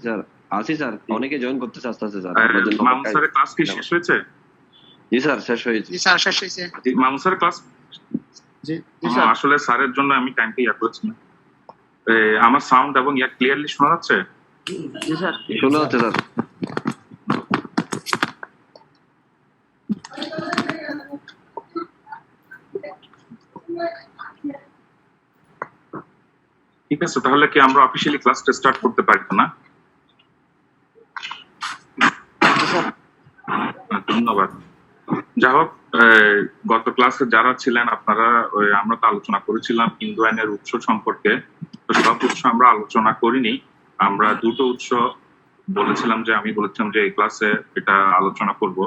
Sir আছি sir, অনেকে join করতেছে আস্তে আস্তে স্যার। মামুন স্যারের ক্লাস কি শেষ হয়েছে? জি স্যার শেষ হয়েছে। জি স্যার শেষ হয়েছে। মামুন স্যারের ক্লাস জি স্যার। আসলে স্যারের জন্য আমি টাইমটা করছি না। আমার সাউন্ড এবং ক্লিয়ারলি শোনা যাচ্ছে? জি স্যার শোনা যাচ্ছে স্যার। ঠিক আছে, তাহলে কি আমরা অফিসিয়ালি ক্লাসটা স্টার্ট করতে পারি না? ধন্যবাদ। যাই হোক, গত ক্লাসে যারা ছিলেন আপনারা, আমরা তো আলোচনা করেছিলাম হিন্দু আইনের উৎস সম্পর্কে। তো সব উৎস আমরা আলোচনা করিনি। আমরা দুটো উৎস বলেছিলাম, যে আমি বলেছিলাম যে এই ক্লাসে এটা আলোচনা করব।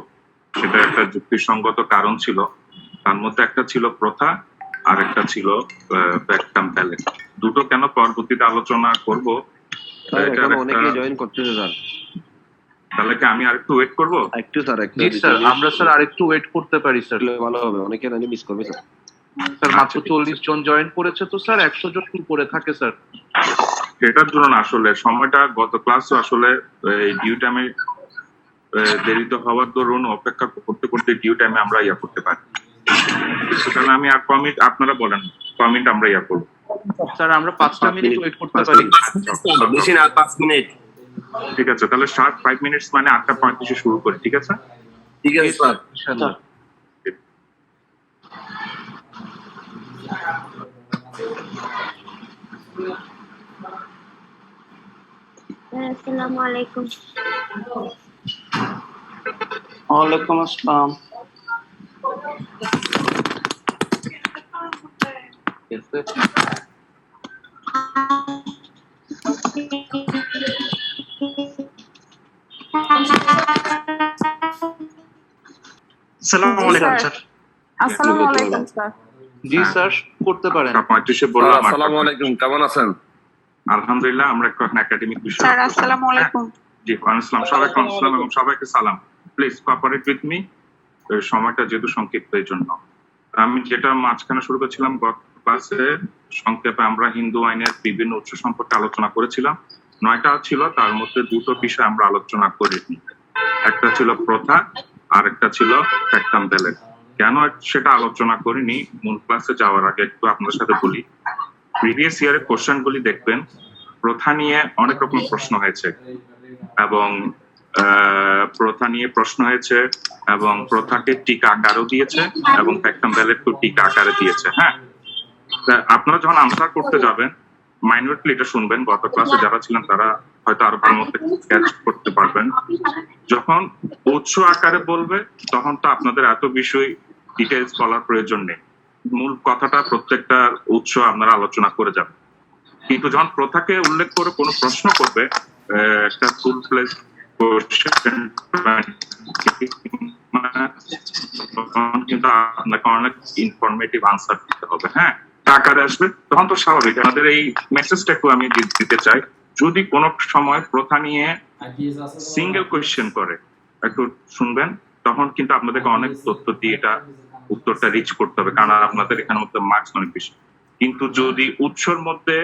সেটা একটা যুক্তিসঙ্গত কারণ ছিল। তার মধ্যে একটা ছিল প্রথা, আর একটা ছিল ব্যাকটাম ব্যালেট। দুটো কেন পরবর্তীতে আলোচনা করব, অনেকে জয়েন করতেছে স্যার। তাহলে কি আমি আরেকটু ওয়েট করব? একটু স্যার, একটু স্যার আমরা স্যার আরেকটু ওয়েট করতে পারি স্যার, ভালো হবে। অনেকে নাকি মিস করবে স্যার। স্যার মাত্র 40 জন জয়েন করেছে তো স্যার, 100 জন উপরে থাকে স্যার। এটার জন্য না, আসলে সময়টা গত ক্লাসও আসলে ডিউ টাইমে দেরিতে হওয়ার দরুন অপেক্ষা করতে করতে ডিউ টাইমে আমরা করতে পারি। সেখানে আমি আর কমিট, আপনারা বলেন কমিট আমরা করবো। স্যার আমরা 5টা মিনিট ওয়েট করতে পারি। বেশি না, 5 মিনিট। ঠিক আছে, তাহলে শার্প 5 মিনিটস মানে 8:35 শুরু করি। ঠিক আছে? ঠিক আছে স্যার। ইনশাআল্লাহ। আসসালামু আলাইকুম। ওয়ালাইকুম আসসালাম। আসসালামু আলাইকুম স্যার। আসসালামু আলাইকুম স্যার। জি স্যার করতে পারেন। 8:35 বললাম। আসসালামু আলাইকুম, কেমন আছেন? আলহামদুলিল্লাহ, আমরা এখন একাডেমিক বিষয়। স্যার আসসালামু আলাইকুম। জি ওয়ালাইকুম সবাইকে আসসালাম এবং সবাইকে সালাম। প্লিজ কোঅপারেট উইথ মি, সময়টা যেহেতু সংক্ষিপ্ত এই জন্য। আমি যেটা মাঝখানে শুরু করেছিলাম, গত ক্লাসে সংক্ষেপে আমরা হিন্দু আইনের বিভিন্ন উৎস সম্পর্কে আলোচনা করেছিলাম। 9টা ছিল, তার মধ্যে দুটো বিষয় আমরা আলোচনা করিনি। একটা ছিল প্রথা, আর একটা ছিল ব্যাকটাম ব্যালেট। কেন সেটা আলোচনা করিনি, মূল ক্লাসে যাওয়ার আগে একটু আপনার সাথে বলি। প্রিভিয়াস ইয়ারের কোশ্চেন গুলি দেখবেন, প্রথা নিয়ে অনেক রকম প্রশ্ন হয়েছে, এবং প্রথা নিয়ে প্রশ্ন হয়েছে, এবং প্রথাকে টিকা আকারও দিয়েছে, এবং ব্যাকটাম ব্যালেটকে টিকা আকারে দিয়েছে। হ্যাঁ, আপনারা যখন আনসার করতে যাবেন মাইনরিটি এটা শুনবেন। গত ক্লাসে যারা ছিলেন তারা হয়তো আরো ভালো মতো ক্যাচ করতে পারবেন। যখন উৎস আকারে বলবে তখন তো আপনাদের এত বিষয় ডিটেলস বলার প্রয়োজন নেই, মূল কথাটা প্রত্যেকটা উৎস আপনারা আলোচনা করে যাবেন। কিন্তু যখন প্রথাকে উল্লেখ করে কোনো প্রশ্ন করবে, একটা ফুল ফ্লেজ কোশ্চেন, কিন্তু আপনাকে অনেক ইনফরমেটিভ আনসার দিতে হবে। হ্যাঁ, আকারে আসবে তখন তো স্বাভাবিক। আমাদের এই মেসেজটা একটু আমি দিতে চাই, যদি কোনো সময় প্রথা নিয়ে সিঙ্গেল কোয়েশ্চেন করে একটু শুনবেন, তখন কিন্তু আপনাদেরকে অনেক তথ্য দিয়ে এটা উত্তরটা রিচ করতে হবে, কারণ আপনাদের এখানের মধ্যে মার্কস অনেক বেশি। কিন্তু যদি উৎসর মধ্যে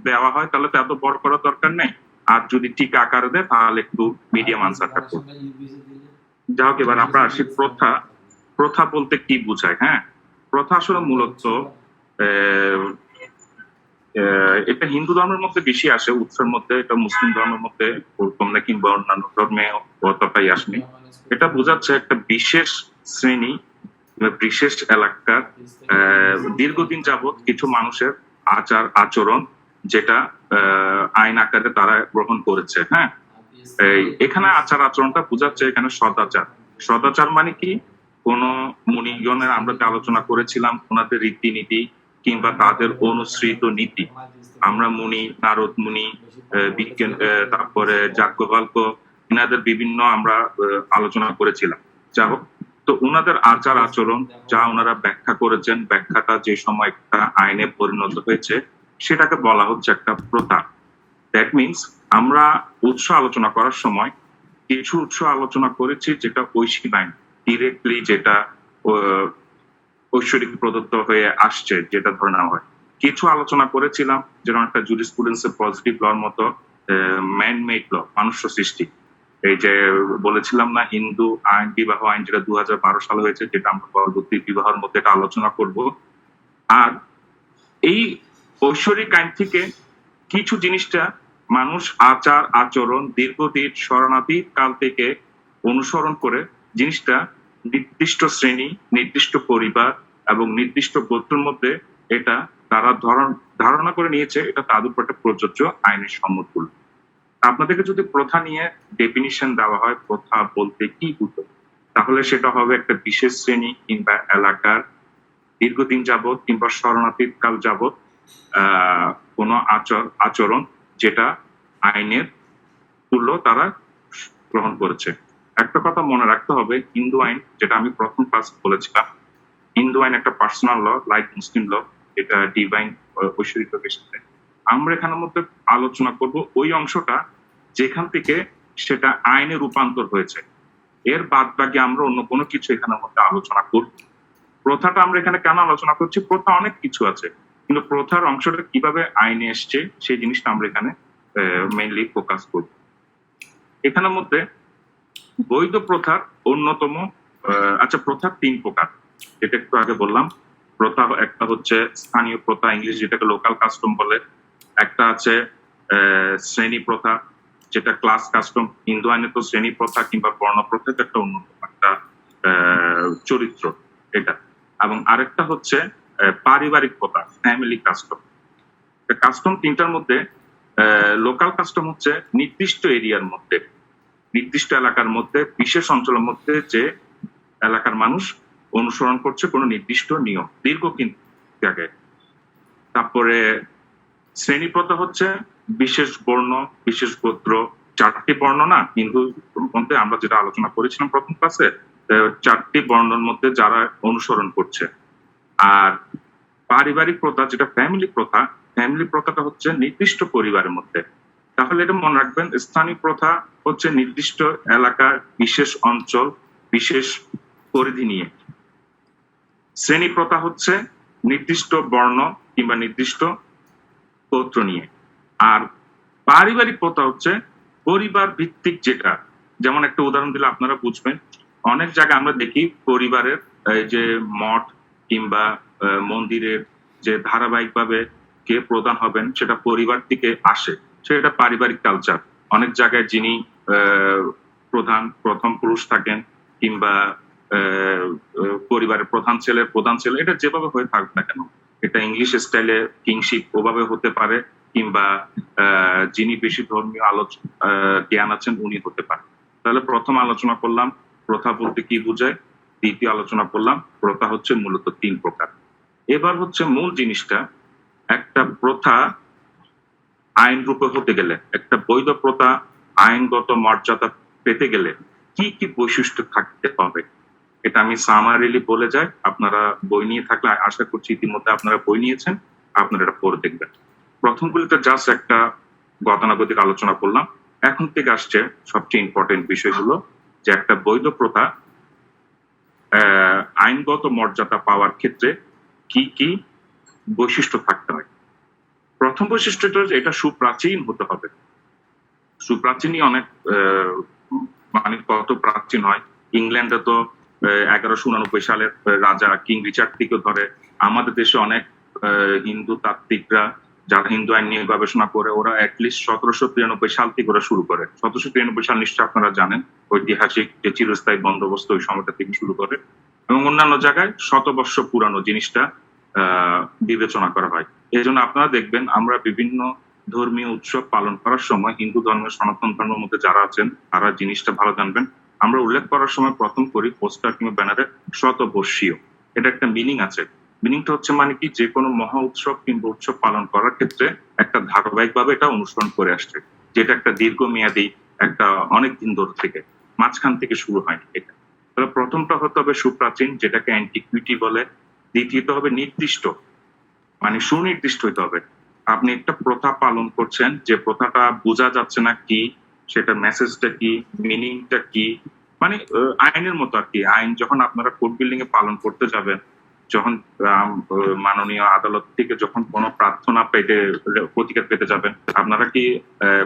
দেওয়া হয় তাহলে তো এত বড় করার দরকার নেই, আর যদি টিকা আকারে দেয় তাহলে একটু মিডিয়াম আনসারটা করবে। যাই হোক, এবার আমরা আসি প্রথা। প্রথা বলতে কি বোঝায়? হ্যাঁ, প্রথা আসলে মূলত এটা হিন্দু ধর্মের মধ্যে বেশি আসে, উৎসের মধ্যে এটা মুসলিম ধর্মের মধ্যে ওরকম না, কিংবা অন্যান্য ধর্মে অতটাই আসেনি। এটা বোঝাচ্ছে একটা বিশেষ শ্রেণী, বিশেষ এলাকার দীর্ঘদিন যাবৎ কিছু মানুষের আচার আচরণ, যেটা আইন আকারে তারা গ্রহণ করেছে। হ্যাঁ, এখানে আচার আচরণটা বোঝাচ্ছে এখানে সদাচার। সদাচার মানে কি? কোন মুনিগণের আমরা আলোচনা করেছিলাম ওনাদের রীতিনীতি কিংবা তাদের অনুসৃত নীতি। আমরা মুনি, নারদ মুনি, বিজ্ঞান, তারপরে যাজ্ঞবল্ক্য, এনাদের বিভিন্ন আমরা আলোচনা করেছিলাম। যা হোক, তো ওনাদের আচার আচরণ যা ওনারা ব্যাখ্যা করেছেন, ব্যাখ্যাটা যে সময় একটা আইনে পরিণত হয়েছে, সেটাকে বলা হচ্ছে একটা প্রথা। দ্যাট মিনস আমরা উৎস আলোচনা করার সময় কিছু উৎস আলোচনা করেছি যেটা ঐশিক আইন, ডিরেক্টলি যেটা ঐশ্বরিক প্রদত্ত হয়ে আসছে, যেটা ধরে নেওয়া হয়। কিছু আলোচনা করেছিলাম যেমন একটা জুরিসপ্রুডেন্সের পজিটিভ লর মতো, ম্যান মেড ল, মানুষ্য সৃষ্টি। এই যে বলেছিলাম না, হিন্দু আইন, বিবাহ আইন যেটা 2012 সালে হয়েছে, যেটা আমরা পরবর্তী বিবাহের মধ্যে এটা আলোচনা করব। আর এই ঐশ্বরিক আইন থেকে কিছু জিনিসটা মানুষ আচার আচরণ দীর্ঘদিন শরণার্থী কাল থেকে অনুসরণ করে জিনিসটা নির্দিষ্ট শ্রেণী, নির্দিষ্ট পরিবার এবং নির্দিষ্ট গোত্রের মধ্যে এটা তারা ধারণা করে নিয়েছে, এটা তাদের উপর একটা প্রযোজ্য আইনের সমতুল্য। আপনাদেরকে যদি প্রথা নিয়ে ডেফিনিশন দেওয়া হয়, প্রথা বলতে কি বুঝো, তাহলে সেটা হবে একটা বিশেষ শ্রেণী কিংবা এলাকার দীর্ঘদিন যাবৎ কিংবা শরণার্থী কাল যাবৎ কোনো আচরণ যেটা আইনের তুল্য তারা গ্রহণ করেছে। একটা কথা মনে রাখতে হবে, হিন্দু আইন, যেটা আমি প্রথম ক্লাস বলেছিলাম, হিন্দু আইন একটা পার্সোনাল ল, লাইক মুসলিম ল, যেটা ডিভাইন ঐশ্বরিক সাথে। আমরা এখানের মধ্যে আলোচনা করব ওই অংশটা যেখান থেকে সেটা আইনে রূপান্তর হয়েছে। এর বাদ বাকি আমরা অন্য কোনো কিছু এখানের মধ্যে আলোচনা করব। প্রথাটা আমরা এখানে কেন আলোচনা করছি, প্রথা অনেক কিছু আছে, কিন্তু প্রথার অংশটা কিভাবে আইনে এসছে সেই জিনিসটা আমরা এখানে মেইনলি ফোকাস করব। এখানের মধ্যে বৈধ প্রথার অন্যতম, আচ্ছা, প্রথা 3 প্রকার, যেটা একটু আগে বললাম। প্রথা একটা হচ্ছে স্থানীয় প্রথা, ইংলিশ যেটাকে লোকাল কাস্টম বলে। একটা আছে শ্রেণী প্রথা, যেটা ক্লাস কাস্টম। হিন্দু আইনে তো শ্রেণী প্রথা কিংবা বর্ণ প্রথা একটা অন্যতম একটা চরিত্র এটা। এবং আরেকটা হচ্ছে পারিবারিক প্রথা, ফ্যামিলি কাস্টম। কাস্টম 3টার মধ্যে লোকাল কাস্টম হচ্ছে নির্দিষ্ট এরিয়ার মধ্যে, নির্দিষ্ট এলাকার মধ্যে, বিশেষ অঞ্চলের মধ্যে যে এলাকার মানুষ অনুসরণ করছে কোনো নির্দিষ্ট নিয়ম দীর্ঘদিন আগে। তারপরে শ্রেণী প্রথা হচ্ছে বিশেষ বর্ণ, বিশেষ গোত্র, 4টি বর্ণ না হিন্দু মধ্যে, আমরা যেটা আলোচনা করেছিলাম প্রথম ক্লাসে, 4টি বর্ণের মধ্যে যারা অনুসরণ করছে। আর পারিবারিক প্রথা যেটা ফ্যামিলি প্রথা, ফ্যামিলি প্রথাটা হচ্ছে নির্দিষ্ট পরিবারের মধ্যে। তাহলে এটা মনে রাখবেন, স্থানীয় প্রথা হচ্ছে নির্দিষ্ট এলাকা, বিশেষ অঞ্চল, বিশেষ পরিধি নিয়ে। শ্রেণী প্রথা হচ্ছে নির্দিষ্ট বর্ণ কিংবা নির্দিষ্ট গোত্র নিয়ে। আর পারিবারিক প্রথা হচ্ছে পরিবার ভিত্তিক, যেটা যেমন একটা উদাহরণ দিলে আপনারা বুঝবেন। অনেক জায়গায় আমরা দেখি পরিবারের যে মঠ কিংবা মন্দিরের যে ধারাবাহিকভাবে কে প্রধান হবেন সেটা পরিবার থেকে আসে, সেটা পারিবারিক কালচার। অনেক জায়গায় যিনি প্রথম পুরুষ থাকেন কিংবা পরিবারের প্রধান ছেলে, এটা যেভাবে হয়ে থাকবে না কেন, এটা ইংলিশ স্টাইলে কিংশিপ ওভাবে হতে পারে, কিংবা যিনি বেশি ধর্মীয় জ্ঞান আছেন উনি হতে পারে। তাহলে প্রথম আলোচনা করলাম প্রথা বলতে কি বোঝায়, দ্বিতীয় আলোচনা করলাম প্রথা হচ্ছে মূলত 3 প্রকার। এবার হচ্ছে মূল জিনিসটা, একটা প্রথা আইন রূপে হতে গেলে, একটা বৈধ প্রথা আইনগত মর্যাদা পেতে গেলে কি কি বৈশিষ্ট্য থাকতে হবে, এটা আমি সামারিলি বলে যাই। আপনারা বই নিয়ে থাকলে আশা করছি ইতিমধ্যে আপনারা বই নিয়েছেন, আপনারা এটা পড়ে দেখবেন। প্রথমগুলিতে জাস্ট একটা গতানুগতিক আলোচনা করলাম। এখন থেকে আসছে সবচেয়ে ইম্পর্টেন্ট বিষয়গুলো, যে একটা বৈধ প্রথা আইনগত মর্যাদা পাওয়ার ক্ষেত্রে কি কি বৈশিষ্ট্য থাকতে হয়। প্রথম বৈশিষ্ট্যটা, এটা সুপ্রাচীন হতে হবে। সুপ্রাচীনই অনেক মানে কত প্রাচীন হয়। ইংল্যান্ডে তো 1189 সালের রাজা কিং রিচার্ড থেকে ধরে আমাদের দেশে অনেক হিন্দু তাত্ত্বিকরা যারা হিন্দু আইন নিয়ে গবেষণা করে, ওরা অ্যাটলিস্ট 1793 সাল থেকে ওরা শুরু করে। 1793 সাল নিশ্চয় আপনারা জানেন, ঐতিহাসিক যে চিরস্থায়ী বন্দোবস্ত ওই সময়টা থেকে শুরু করে, এবং অন্যান্য জায়গায় শতবর্ষ পুরানো জিনিসটা বিবেচনা করা হয়। এই জন্য আপনারা দেখবেন আমরা বিভিন্ন ধর্মীয় উৎসব পালন করার সময় হিন্দু ধর্মের, সনাতন ধর্মের মধ্যে যারা আছেন তারা জিনিসটা ভালো জানবেন, আমরা উল্লেখ করার সময় প্রথম করি পোস্টার কিংবা ব্যানারে শতবর্ষীয়। এটা একটা মিনিং আছে। মিনিংটা হচ্ছে মানে কি, যে কোনো মহা উৎসব কিংবা উৎসব পালন করার ক্ষেত্রে একটা ধারাবাহিকভাবে এটা অনুসরণ করে আসছে, যেটা একটা দীর্ঘমেয়াদী, একটা অনেক দিন ধরে থেকে, মাঝখান থেকে শুরু হয়নি এটা। তাহলে প্রথমটা হতে হবে সুপ্রাচীন, যেটাকে অ্যান্টিকুইটি বলে। দ্বিতীয়ত হবে নির্দিষ্ট, মানে সুনির্দিষ্ট হইতে হবে। আপনি একটা প্রথা পালন করছেন, যে প্রথাটা বোঝা যাচ্ছে না কি, সেটা মেসেজটা কি, মিনিংটা কি, মানে আইনের মতো আর কি। আইন যখন আপনারা কোর্ট বিল্ডিং এ পালন করতে যাবেন, যখন মাননীয় আদালত থেকে যখন কোনো প্রার্থনা পেতে প্রতিকার পেতে যাবেন, আপনারা কি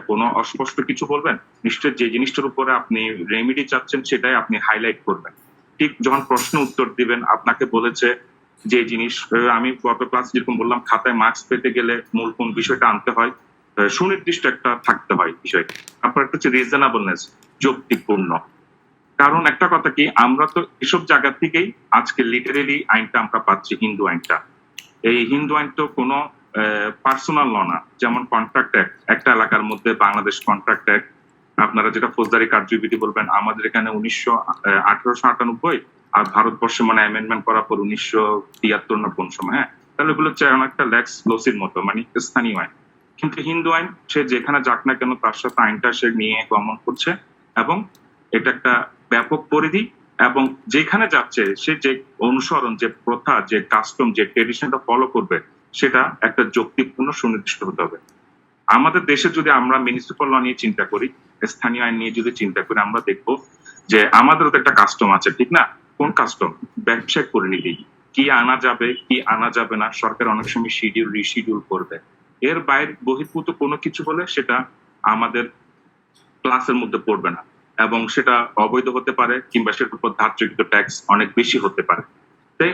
কোনো অস্পষ্ট কিছু বলবেন? নিশ্চয়ই যে জিনিসটার উপরে আপনি রেমিডি চাচ্ছেন সেটাই আপনি হাইলাইট করবেন। ঠিক যখন প্রশ্ন উত্তর দিবেন, আপনাকে বলেছে যে জিনিস, আমি গত ক্লাস যেরকম বললাম, খাতায় মার্কস পেতে গেলে মূল কোন বিষয়টা আনতে হয়, সুনির্দিষ্ট একটা থাকতে হয় বিষয়। তারপর একটা হচ্ছে রিজনেবলনেস, যৌক্তিকপূর্ণ। কারণ একটা কথা কি, আমরা তো এসব জায়গা থেকেই আজকে লিটারেলি আইনটা আমরা পাচ্ছি, হিন্দু আইনটা। এই হিন্দু আইন তো কোনো পার্সোনাল ল না। যেমন কন্ট্রাক্ট অ্যাক্ট, একটা এলাকার মধ্যে বাংলাদেশ কন্ট্রাক্ট অ্যাক্ট, আপনারা যেটা ফৌজদারি কার্যবিধি বলবেন, আমাদের এখানে 1898 আর ভারতবর্ষে মানে অ্যামেন্ডমেন্ট করার পর 1973 না কোন সময়, হ্যাঁ, তাহলে এগুলো হচ্ছে অনেকটা ল্যাক্স লসির মতো, মানে স্থানীয় আইন। কিন্তু হিন্দু আইন সে যেখানে যাক না কেন তার সাথে আইনটা সে নিয়ে গমন করছে, এবং এটা একটা ব্যাপক পরিধি, এবং যেখানে যাচ্ছে সে যে অনুসরণ, যে প্রথা, যে কাস্টম, যে ট্রেডিশনটা ফলো করবে, সেটা একটা যৌক্তিকপূর্ণ সুনির্দিষ্ট হতে হবে। আমাদের দেশে যদি আমরা মিউনিসিপাল ল নিয়ে চিন্তা করি, স্থানীয় আইন নিয়ে যদি চিন্তা করি, আমরা দেখবো যে আমাদেরও তো একটা কাস্টম আছে, ঠিক না? কোন কাস্টম? ব্যবসায়িক পরিণতি, কি আনা যাবে কি আনা যাবে না, সরকার অনেক সময় শিডিউল রিশিডিউল করবে। এর বাইরে বহির্ভূত কোনো কিছু হলে সেটা আমাদের ক্লাসের মধ্যে পড়বে না, এবং সেটা অবৈধ হতে পারে, কিংবা সেটার উপর ধার্যকৃত ট্যাক্স অনেক বেশি হতে পারে। তাই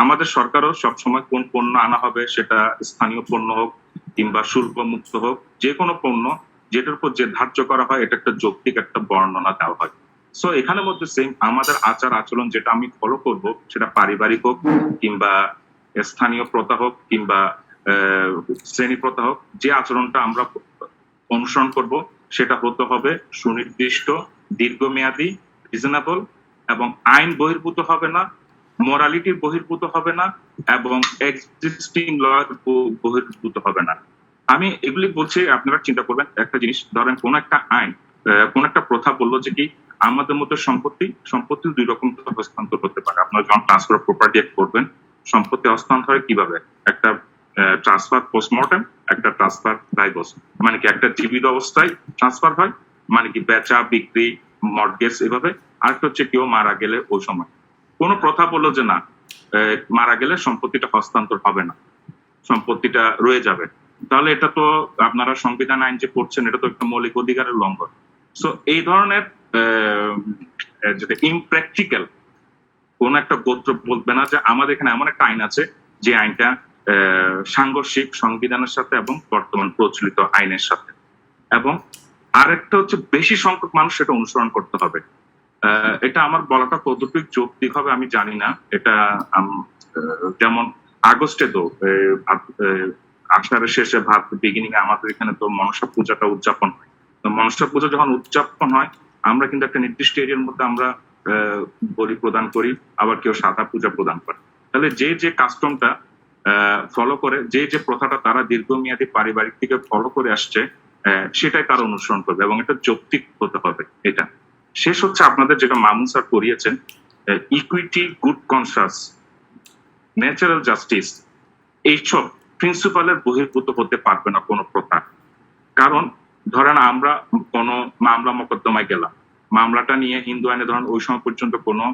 আমাদের সরকারও সবসময় কোন পণ্য আনা হবে, সেটা স্থানীয় পণ্য হোক কিংবা শুল্ক মুক্ত হোক, যে কোনো পণ্য যেটার উপর যে ধার্য করা হয়, এটা একটা যৌক্তিক একটা বর্ণনা দেওয়া হয়। সো এখানের মধ্যে সেম আমাদের আচার আচরণ যেটা আমি ফলো করব, সেটা পারিবারিক হোক কিংবা স্থানীয় প্রথা হোক কিংবা শ্রেণী প্রথা হোক, যে আচরণটা আমরা অনুসরণ করব সেটা হতে হবে সুনির্দিষ্ট, দীর্ঘমেয়াদী, রিজনেবল, এবং আইন বহির্ভূত হবে না, মোরালিটির বহির্ভূত হবে না, এবং এক্সিস্টিং ল বহির্ভূত হবে না। আমি এগুলি বলছি, আপনারা চিন্তা করবেন একটা জিনিস। ধরেন কোন একটা আইন, কোন একটা প্রথা বললো যে কি আমাদের মধ্যে সম্পত্তি দুই রকম হস্তান্তর করতে পারে। আপনারা যখন ট্রান্সফার অফ প্রপার্টি অ্যাক্ট করবেন, সম্পত্তি হস্তান্তর হয় কিভাবে? একটা ট্রান্সফার পোস্টমর্টেম, একটা ট্রান্সফার ডাইভোর্স। মানে কি একটা জীবিত অবস্থায় ট্রান্সফার হয়, মানে কি বেচা বিক্রি, মর্টগেজ, এভাবে। আরেকটা হচ্ছে কেউ মারা গেলে ওই সময়। কোন প্রথা বললো যে না, মারা গেলে সম্পত্তিটা হস্তান্তর হবে না, সম্পত্তিটা রয়ে যাবে, তাহলে এটা তো আপনারা সংবিধান আইন যে পড়ছেন, এটা তো একটা মৌলিক অধিকারের লঙ্ঘন। সো এই ধরনের যেটা ইমপ্র্যাকটিক্যাল, কোন একটা গোত্র বলবে না যে আমাদের এখানে এমন একটা আইন আছে যে আইনটা সাংঘর্ষিক সংবিধানের সাথে এবং বর্তমান প্রচলিত আইনের সাথে। এবং আরেকটা হচ্ছে বেশি সংখ্যক মানুষ সেটা অনুসরণ করতে হবে। এটা আমার বলাটা কতটুকু যৌক্তিক হবে আমি জানি না। এটা যেমন আগস্টে তো আষাঢ়ের শেষে ভাত বিগিনিং আমাদের এখানে তো মনসা পূজাটা উদযাপন হয়। তো মনসা পূজা যখন উদযাপন হয়, আমরা কিন্তু একটা নির্দিষ্ট এরিয়ার মধ্যে আমরা বলি প্রদান করি, আবার কেউ সাদা পূজা প্রদান করে। তাহলে যে যে কাস্টমটা ফলো করে, যে যে প্রথাটা তারা দীর্ঘমেয়াদী পারিবারিক থেকে ফলো করে আসছে, সেটাই তারা অনুসরণ করবে, এবং এটা যৌক্তিক হতে হবে। এটা শেষ হচ্ছে আপনাদের যেটা মামুন স্যার করিয়েছেন, equity, good conscious, natural justice, এইসব প্রিন্সিপালের বহির্ভূত হতে পারবে না কোনো প্রথা। কারণ ধরেন আমরা কোনো মামলা মোকদ্দমায় গেলাম, মামলাটা নিয়ে হিন্দু আইনে ধরেন ওই সময় পর্যন্ত কোনো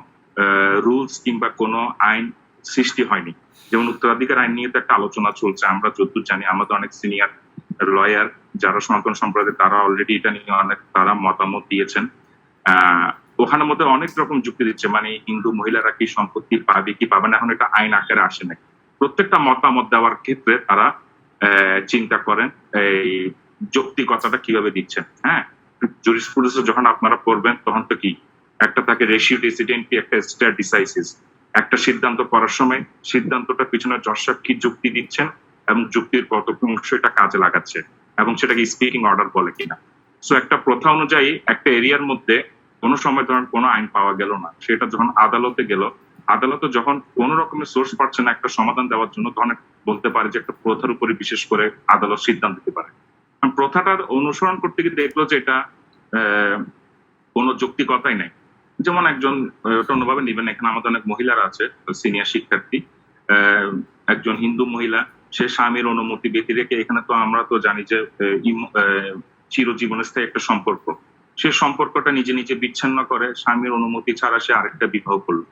রুলস কিংবা কোনো আইন সৃষ্টি হয়নি। যেমন উত্তরাধিকার আইন নিয়ে তো একটা আলোচনা চলছে, আমরা যতদূর জানি আমাদের অনেক সিনিয়র লয়ার যারা সনাতন সম্প্রদায়, তারা অলরেডি এটা নিয়ে অনেক তারা মতামত দিয়েছেন। ওখানে মধ্যে অনেক রকম যুক্তি দিচ্ছে, মানে হিন্দু মহিলারা কি সম্পত্তি পাবে কি পাবে না, এখন এটা আইন আকারে আসে না। প্রত্যেকটা মতামত দেওয়ার ক্ষেত্রে তারা চিন্তা করেন এই যৌক্তিকতাটা কিভাবে দিচ্ছেন। হ্যাঁ, জুরিসপ্রুডেন্স যখন আপনারা পড়বেন তখন তো কি একটা থাকে রেশিও ডিসিডেন্টি, একটা স্টেট ডিসাইসিস। একটা সিদ্ধান্ত করার সময় সিদ্ধান্তটা পিছনে জর্সাব কি যুক্তি দিচ্ছেন এবং যুক্তির কত অংশ এটা কাজে লাগাচ্ছে, এবং সেটাকে স্পিকিং অর্ডার বলে কিনা। সো একটা প্রথা অনুযায়ী একটা এরিয়ার মধ্যে কোনো সময় ধরেন কোনো আইন পাওয়া গেল না, সেটা যখন আদালতে গেল, আদালতে যখন কোন রকমের সোর্স পাচ্ছে না একটা সমাধান দেওয়ার জন্য, তখন বলতে পারে যে একটা প্রথার উপরে বিশেষ করে আদালত সিদ্ধান্ত দিতে পারে। প্রথাটার অনুসরণ করতে গিয়ে দেখলো যে এটা কোনো যৌক্তিকতাই নাই। যেমন একজন অন্যভাবে নিবেন, এখানে আমাদের অনেক মহিলারা আছে, সিনিয়র শিক্ষার্থী, একজন হিন্দু মহিলা, সে স্বামীর অনুমতি ব্যতি রেখে, এখানে তো আমরা তো জানি যে চিরজীবনস্থায়ী একটা সম্পর্ক, সে সম্পর্কটা নিজে নিজে বিচ্ছিন্ন করে স্বামীর অনুমতি ছাড়া সে আরেকটা বিবাহ করলো।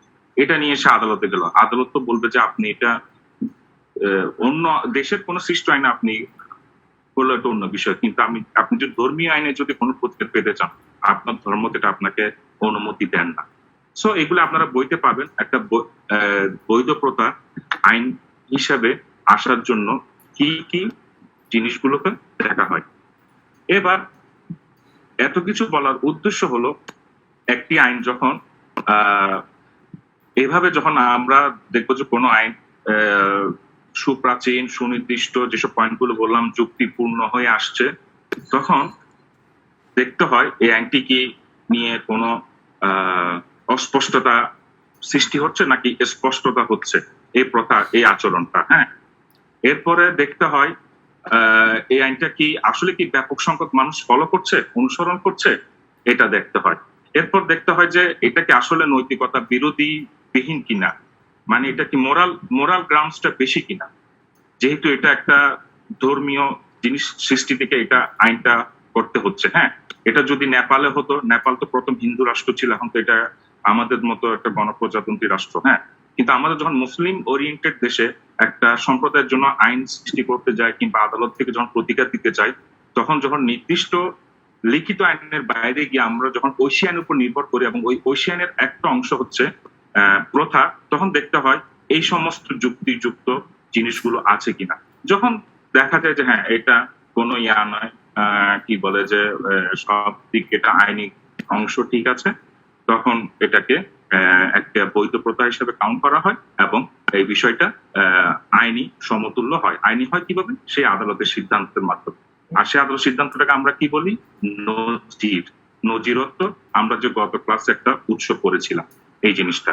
এটা নিয়ে সে আদালতে গেল, আদালত তো বলবে যে আপনি এটা অন্য দেশের কোন সৃষ্ট আইনে আপনি করলে এটা অন্য বিষয়, কিন্তু আপনি যদি ধর্মীয় আইনে যদি কোনো প্রতিকার পেতে চান, আপনার ধর্ম এটা আপনাকে অনুমতি দেন না। সো এগুলো আপনারা বইতে পাবেন। একটা বৈধ প্রথা আইন হিসাবে আসার জন্য কি কি জিনিসগুলোকে দেখা হয়। এবার এত কিছু বলার উদ্দেশ্য হলো, একটি আইন যখন এভাবে যখন আমরা দেখবো যে কোনো আইন সুপ্রাচীন সুনির্দিষ্ট যেসব পয়েন্টগুলো বললাম যুক্তিপূর্ণ হয়ে আসছে, তখন দেখতে হয় এই আইনটি কি নিয়ে কোনো অস্পষ্টতা সৃষ্টি হচ্ছে নাকি স্পষ্টতা হচ্ছে এই প্রথা এই আচরণটা। হ্যাঁ, এরপরে দেখতে হয় এই আইনটা কি আসলে কি ব্যাপক সংখ্যক মানুষ ফলো করছে, অনুসরণ করছে, এটা দেখতে হয়। এরপর দেখতে হয় যে এটা কি আসলে নৈতিকতা বিরোধী বিহীন কিনা, মানে এটা কি মোরাল গ্রাউন্ডসটা বেশি কিনা। যেহেতু এটা একটা ধর্মীয় জিনিস সৃষ্টি থেকে এটা আইনটা করতে হচ্ছে। হ্যাঁ, এটা যদি নেপালে হতো, নেপাল তো প্রথম হিন্দু রাষ্ট্র ছিল, এখন তো এটা আমাদের মতো একটা গণপ্রজাতন্ত্রী রাষ্ট্র। হ্যাঁ, কিন্তু আমাদের যখন মুসলিম ওরিয়েন্টেড দেশে একটা সম্প্রদায়ের জন্য আইন সৃষ্টি করতে যায় কিংবা আদালত থেকে যখন প্রতিকার দিতে চাই, তখন যখন নির্দিষ্ট লিখিত আইনের বাইরে গিয়ে আমরা যখন ঐশী আইনের উপর নির্ভর করি এবং ওই ঐশী আইনের একটা অংশ হচ্ছে প্রথা, তখন দেখতে হয় এই সমস্ত যুক্তিযুক্ত জিনিসগুলো আছে কিনা। যখন দেখা যায় যে হ্যাঁ এটা কোনো ইয়া নয়, কি বলে যে সব দিক এটা আইনি অংশ ঠিক আছে, তখন এটাকে একটা বৈধ প্রথা হিসেবে কাউন্ট করা হয় এবং এই বিষয়টা আইনি সমতুল্য হয়। আইনি হয় কিভাবে? সেই আদালতের সিদ্ধান্তের মাধ্যমে। আর সেই আদালত সিদ্ধান্তটাকে আমরা কি বলি? নজিরত্ব। আমরা যে গত ক্লাসে একটা উৎস পড়েছিলাম এই জিনিসটা।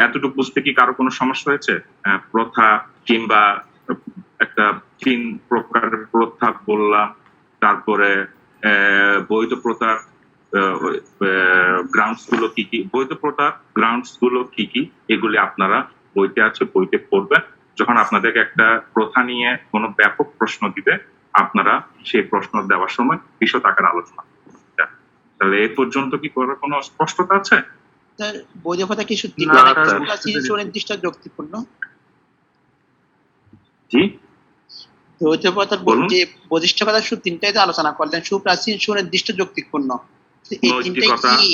এতটুকু বুঝতে কি কারো কোনো সমস্যা হয়েছে? প্রথা কিংবা একটা 3 প্রকারের প্রথা বললাম, তারপরে বৈধ প্রথার গ্রাউন্ডস গুলো কি কি, বৈধ প্রথার গ্রাউন্ডস গুলো কি কি, এগুলি আপনারা বইতে আছে, বইতে পড়বেন। যখন আপনাদেরকে একটা প্রথা নিয়ে কোনো ব্যাপক প্রশ্ন দিবে, আপনারা সেই প্রশ্ন দেওয়ার সময় বিশদ আকার আলোচনা করবেন। তাহলে এই পর্যন্ত কি কোনো স্পষ্টতা আছে? বৈধ প্রথা কি সত্যি না, সুনির্দিষ্ট যুক্তিপূর্ণ? জি, বৈধ প্রথার বলুন। যে বৈশিষ্ট্য কথা তিনটাই তো আলোচনা করলেন, সুপ্রাচীন সুনির্দিষ্ট যুক্তিপূর্ণ, এই তিনটাই কি?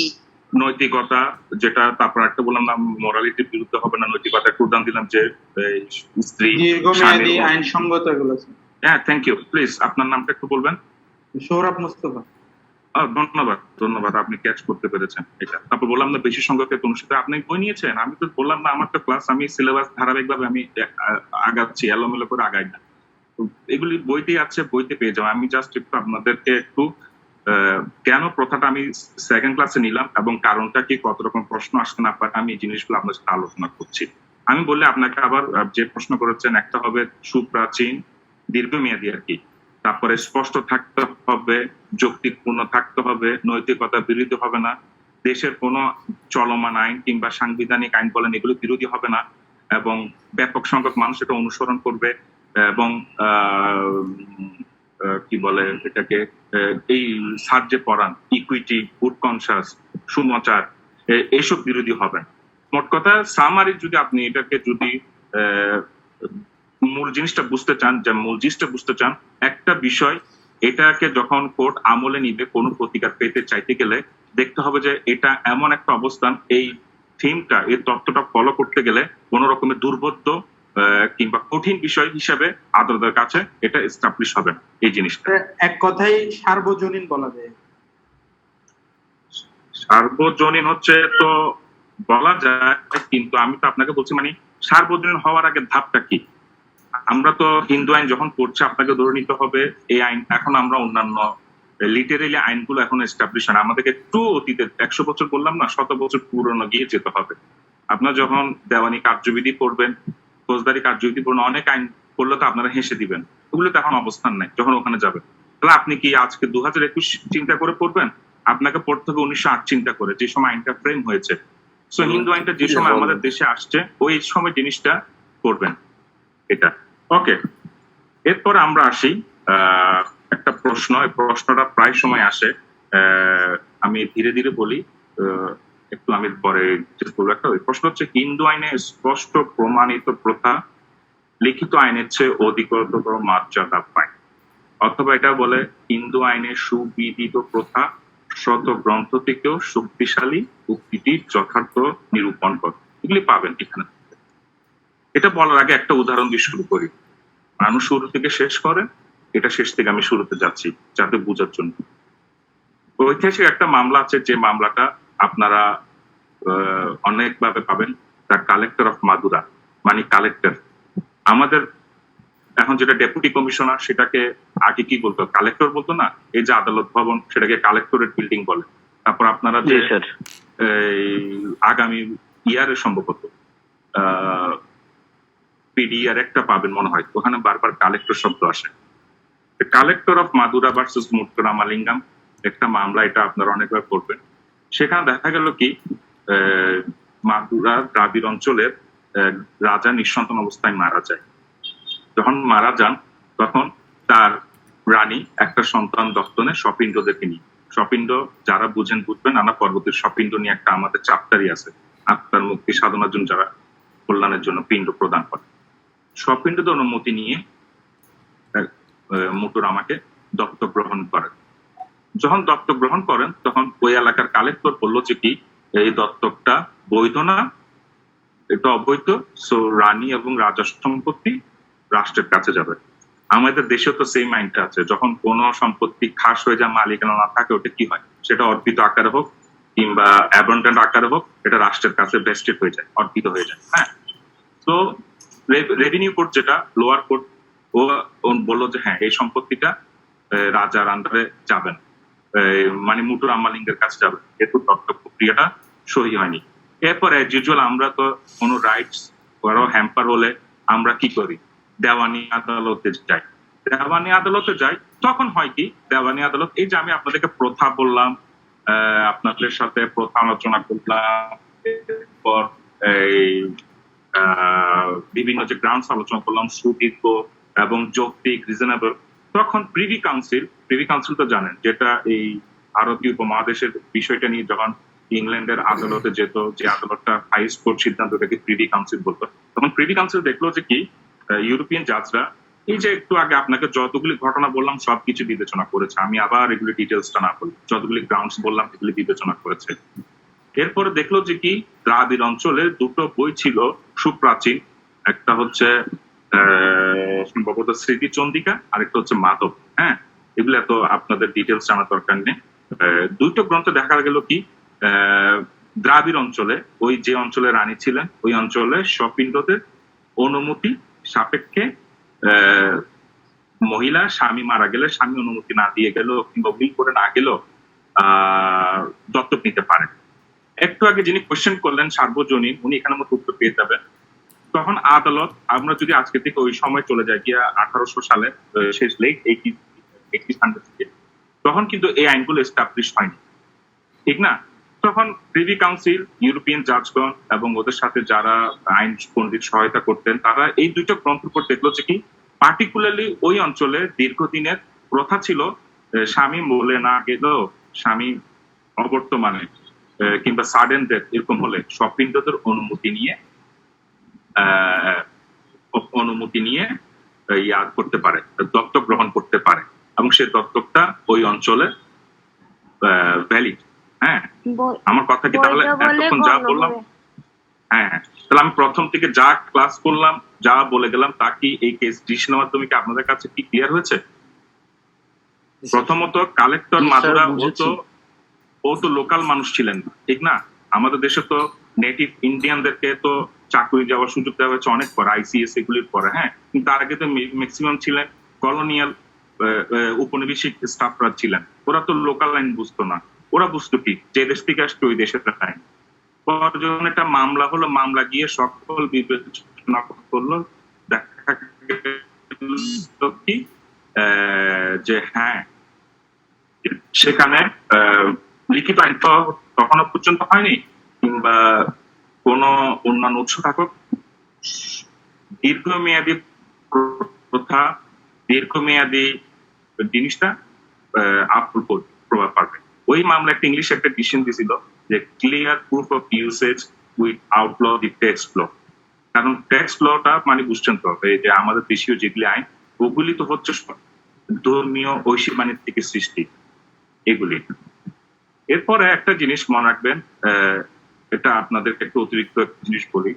নৈতিকতা যেটা, তারপর একটা বললাম না মোরালিটির বিরুদ্ধে হবে না, নৈতিকতা একটু উদাহরণ দিলাম যে স্ত্রী দীর্ঘমেয়াদী আইনসঙ্গত এগুলো। হ্যাঁ, থ্যাংক ইউ। প্লিজ আপনার নামটা একটু বলবেন। সৌরভ মুস্তফা। ধন্যবাদ ধন্যবাদ, আপনি ক্যাচ করতে পেরেছেন এটা। তারপর বললাম না বেশি সংখ্যক অনুষ্ঠিত, আপনি বই নিয়েছেন, আমি তো বললাম না আমার তো ক্লাস, আমি সিলেবাস ধারাবাহিকভাবে আমি আগাচ্ছি, এলোমেলো করে আগাই না। এগুলি বইতে আছে, বইতে পেয়ে যাবো। আমি জাস্ট একটু আপনাদেরকে একটু কেন প্রথাটা আমি সেকেন্ড ক্লাসে নিলাম এবং কারণটা কি, কত রকম প্রশ্ন আসতে না পারে, আমি এই জিনিসগুলো আপনার সাথে আলোচনা করছি। আমি বললে আপনাকে আবার যে প্রশ্ন করেছেন, একটা হবে সুপ্রাচীন দীর্ঘমেয়াদী আর কি, তারপরে স্পষ্ট থাকতে হবে, যৌক্তিকপূর্ণ থাকতে হবে, নৈতিকতা বিরোধী হবে না, দেশের কোনো চলমান আইন কিংবা সাংবিধানিক আইন বলেন এগুলো বিরোধী হবে না, এবং ব্যাপক সংখ্যক মানুষ এটা অনুসরণ করবে, এবং কি বলে এটাকে, এই সার যে পড়ান ইকুইটি, গুড কনসাস, সুমচার, এইসব বিরোধী হবে। মোট কথা সামারি যদি আপনি এটাকে যদি মূল জিনিসটা বুঝতে চান, একটা বিষয়, এটাকে যখন কোর্ট আমলে নিবে কোনো প্রতিকার পেতে চাইতে গেলে দেখতে হবে যে এটা এমন একটা অবস্থান, এই থিমটা, এই তত্ত্বটা ফলো করতে গেলে কোন রকমের দুর্বোধ্য কিংবা কঠিন বিষয় হিসাবে আদালতের কাছে এটা এস্টাবলিশ হবে না এই জিনিসটা। এক কথাই সার্বজনীন বলা যায়। সার্বজনীন হচ্ছে তো বলা যায়, কিন্তু আমি তো আপনাকে বলছি মানে সার্বজনীন হওয়ার আগে ধাপটা কি। আমরা তো হিন্দু আইন যখন পড়ছি, আপনাকে ধরে নিতে হবে এই আইন এখন আমরা অন্যান্য লিটারেলি আইনগুলো এখন এস্টাবলিশ হয় না, আমাদেরকে একটু অতীতে 100 বছর বললাম না, 100 বছর পুরনো গিয়ে যেতে হবে। আপনার যখন দেওয়ানি কার্যবিধি পড়বেন, ফৌজদারি কার্যবিধি পড়বেন, অনেক আইন পড়লে তো আপনারা হেসে দিবেন, ওগুলো তো এখন অবস্থান নাই যখন ওখানে যাবেন। তাহলে আপনি কি আজকে 2021 চিন্তা করে পড়বেন? আপনাকে পড়তে হবে 1908 চিন্তা করে, যে সময় আইনটা ফ্রেম হয়েছে। সো হিন্দু আইনটা যে সময় আমাদের দেশে আসছে ওই সময় জিনিসটা করবেন এটা। ওকে, এরপর আমরা আসি একটা প্রশ্ন, এই প্রশ্নটা প্রায় সময় আসে, আমি ধীরে ধীরে বলি। একটু আমি পরে বলবো। একটা প্রশ্ন হচ্ছে, হিন্দু আইনে স্পষ্ট প্রমাণিত প্রথা লিখিত আইনের চেয়ে অধিকতর মর্যাদা পায়, অথবা এটা বলে হিন্দু আইনে সুবিদিত প্রথা শত গ্রন্থ থেকেও শক্তিশালী উক্তিটির যথার্থ নিরূপণ করে। এগুলি পাবেন এখানে। এটা বলার আগে একটা উদাহরণ দিয়ে শুরু করি। মানুষ শুরু থেকে শেষ করে, এটা শেষ থেকে আমি শুরুতে যাচ্ছি যাতে বোঝার জন্য। ঐতিহাসিক একটা মামলা আছে, যে মামলাটা আপনারা অনেকভাবে পাবেন। দ্য কালেক্টর অফ মাদুরা, মানে কালেক্টর। আমাদের এখন যেটা ডেপুটি কমিশনার, সেটাকে আগে কি বলতো, কালেক্টর বলতো না। এই যে আদালত ভবন, সেটাকে কালেক্টরেট বিল্ডিং বলে। তারপর আপনারা যে আগামী ইয়ারে সম্ভবত পিডিআর একটা পাবেন মনে হয়, ওখানে বারবার কালেক্টর শব্দ আসে। কালেক্টর অফ মাদুরা ভার্সেস মুত্তুরামালিঙ্গম একটা মামলা, এটা আপনারা অনেকবার করবেন। সেখানে দেখা গেল কি, মাদুরা দ্রাবিড় অঞ্চলের রাজা নিঃসন্তান অবস্থায় মারা যায়। যখন মারা যান, তখন তার রানী একটা সন্তান দত্তক নেয় স্বপিণ্ডদেরকে নিয়ে। স্বপিণ্ড যারা বুঝেন বুঝবেন, আমরা পরবর্তী স্বপিণ্ড নিয়ে একটা আমাদের চ্যাপ্টারই আছে, আত্মার মুক্তি সাধনার জন্য যারা কল্যাণের জন্য পিণ্ড প্রদান করে। স্বপিণ্ডদের অনুমতি নিয়ে মুটুর আমাকে দত্তক গ্রহণ করেন। যখন দত্তক গ্রহণ করেন, তখন ওই এলাকার কালেক্টর বললো যে কি, এই দত্তকটা বৈধ না, এটা অবৈধ। সো রানী এবং রাজা সম্পত্তি রাষ্ট্রের কাছে যাবে। আমাদের দেশে তো সেম আইনটা আছে, যখন কোনো সম্পত্তি খাস হয়ে যায়, মালিকানা না থাকে, ওটা কি হয়, সেটা অর্পিত আকারে হোক কিংবা অ্যাবন্ডেন্ট আকারে হোক, এটা রাষ্ট্রের কাছে ভেস্টেড হয়ে যায়, অর্পিত হয়ে যায়। হ্যাঁ, তো রেভিনিউ কোর্ট, যেটা লোয়ার কোর্ট, ও বললো যে হ্যাঁ, এই সম্পত্তিটা রাজার আন্ডারে যাবেন, মানে মুটুর আম্মালিঙ্গের কাছে যাবে, যেহেতু দত্তক প্রক্রিয়াটা সহি হয়নি। এরপরে ইউজুয়াল আমরা তো কোনো রাইটস হ্যাম্পার হলে আমরা কি করি, দেওয়ানি আদালতে যাই। দেওয়ানি আদালতে যাই, তখন হয় কি, দেওয়ানি আদালত, এই যে আমি আপনাদেরকে প্রথা বললাম, আপনাদের সাথে প্রথা আলোচনা করলাম, এরপর এই বিভিন্ন যে গ্রাউন্ডস আলোচনা করলাম, সুদীর্ঘ এবং যৌক্তিক, রিজনেবল, তখন প্রিভি কাউন্সিল তো জানেন, যেটা এই ভারতীয় উপমহাদেশের বিষয়টা নিয়ে যখন ইংল্যান্ডের আদালতে যেত, যে আদালতটা হাইস্ট কোর্ট সিদ্ধান্তটাকে প্রিভি কাউন্সিল বলতো, তখন প্রিভি কাউন্সিল দেখলো যে কি, ইউরোপিয়ান জাজরা এই যে একটু আগে আপনাকে যতগুলি ঘটনা বললাম সবকিছু বিবেচনা করেছে। আমি আবার এগুলি ডিটেলসটা না বলি, যতগুলি গ্রাউন্ডস বললাম এগুলি বিবেচনা করেছে। এরপরে দেখলো যে কি, দ্রাবিড় অঞ্চলে দুটো বই ছিল সুপ্রাচীন, একটা হচ্ছে সম্ভবত স্মৃতিচন্দিকা, আরেকটা হচ্ছে মাধব। হ্যাঁ, এগুলো এত আপনাদের ডিটেলস জানার দরকার নেই। দুইটো গ্রন্থ দেখা গেল কি, দ্রাবিড় অঞ্চলে, ওই যে অঞ্চলে রানী ছিলেন, ওই অঞ্চলে স্বপিণ্ডদের অনুমতি সাপেক্ষে মহিলা স্বামী মারা গেলে, স্বামী অনুমতি না দিয়ে গেল কিংবা উইল করে না গেল, দত্তক নিতে পারে। একটু আগে যিনি কোয়েশ্চেন করলেন সার্বজনীন, উনি এখানে মতো উত্তর পেয়ে যাবেন। তখন আদালত, আমরা যদি আজকে থেকে ওই সময় চলে যাই গিয়া 1800 সালে, শেষ লেট 1800 থেকে, তখন কিন্তু এই আইনগুলো এস্টাবলিশ হয়নি, ঠিক না? তখন প্রিভি কাউন্সিল, ইউরোপিয়ান জাজগণ এবং ওদের সাথে যারা আইন পণ্ডিত সহায়তা করতেন, তারা এই দুটো গ্রন্থ উপর দেখলো যে কি, পার্টিকুলারলি ওই অঞ্চলে দীর্ঘদিনের প্রথা ছিল, স্বামী বলে না গেলেও, স্বামী অবর্তমানে কিংবা সাডেন ডেথ এরকম হলে স্বপিণ্ডদের অনুমতি নিয়ে ইয়াদ করতে পারে, দত্তক গ্রহণ করতে পারে, এবং সেই দত্তকটা ওই অঞ্চলে ভ্যালিড। হ্যাঁ, আমার কথা কি তাহলে এতক্ষণ যা বললাম, হ্যাঁ, তাহলে আমি প্রথম থেকে যা ক্লাস করলাম, যা বলে গেলাম, তা কি এই কেস ডিসিশনের মাধ্যমে কি আপনাদের কাছে কি ক্লিয়ার হয়েছে? প্রথমত, কালেক্টর মাদুরা ও তো লোকাল মানুষ ছিলেন না, ঠিক না? আমাদের দেশে তো নেটিভ ইন্ডিয়ানদেরকে তো চাকরি যাওয়ার সুযোগ দেওয়া হয়েছে অনেক পরে, আইসিএস এগুলির পরে। হ্যাঁ, কিন্তু তার আগে তো ম্যাক্সিমাম ছিলেন কলোনিয়াল উপনিবেশিক স্টাফরা ছিলেন। ওরা তো লোকাল আইন বুঝতো না, ওরা বুঝতো কি, যে দেশ থেকে আসতো ওই দেশের আইন। যখন একটা মামলা হলো, মামলা গিয়ে সকল বিবেচনা করলো, দেখা কি যে হ্যাঁ, সেখানে লিখিত আইন তো তখনো পর্যন্ত হয়নি, কিংবা কোন অন্যান্য উৎস থাকুক, দীর্ঘমেয়াদী প্রথা, দীর্ঘমেয়াদী জিনিসটা প্রভাব পাবে। ওই মামলা একটা ইংলিশ একটা ডিসিশন দিয়েছিল, যে clear proof of usage without the textual. কারণ টেক্সট লটা মানে বুঝছেন তো, এই যে আমাদের দেশীয় যেগুলি আইন ওগুলি তো হচ্ছে সব ধর্মীয় ঐশী বাণীর থেকে সৃষ্টি এগুলি। এরপরে একটা জিনিস মনে রাখবেন, এটা আপনাদেরকে একটু অতিরিক্ত একটা জিনিস বলি,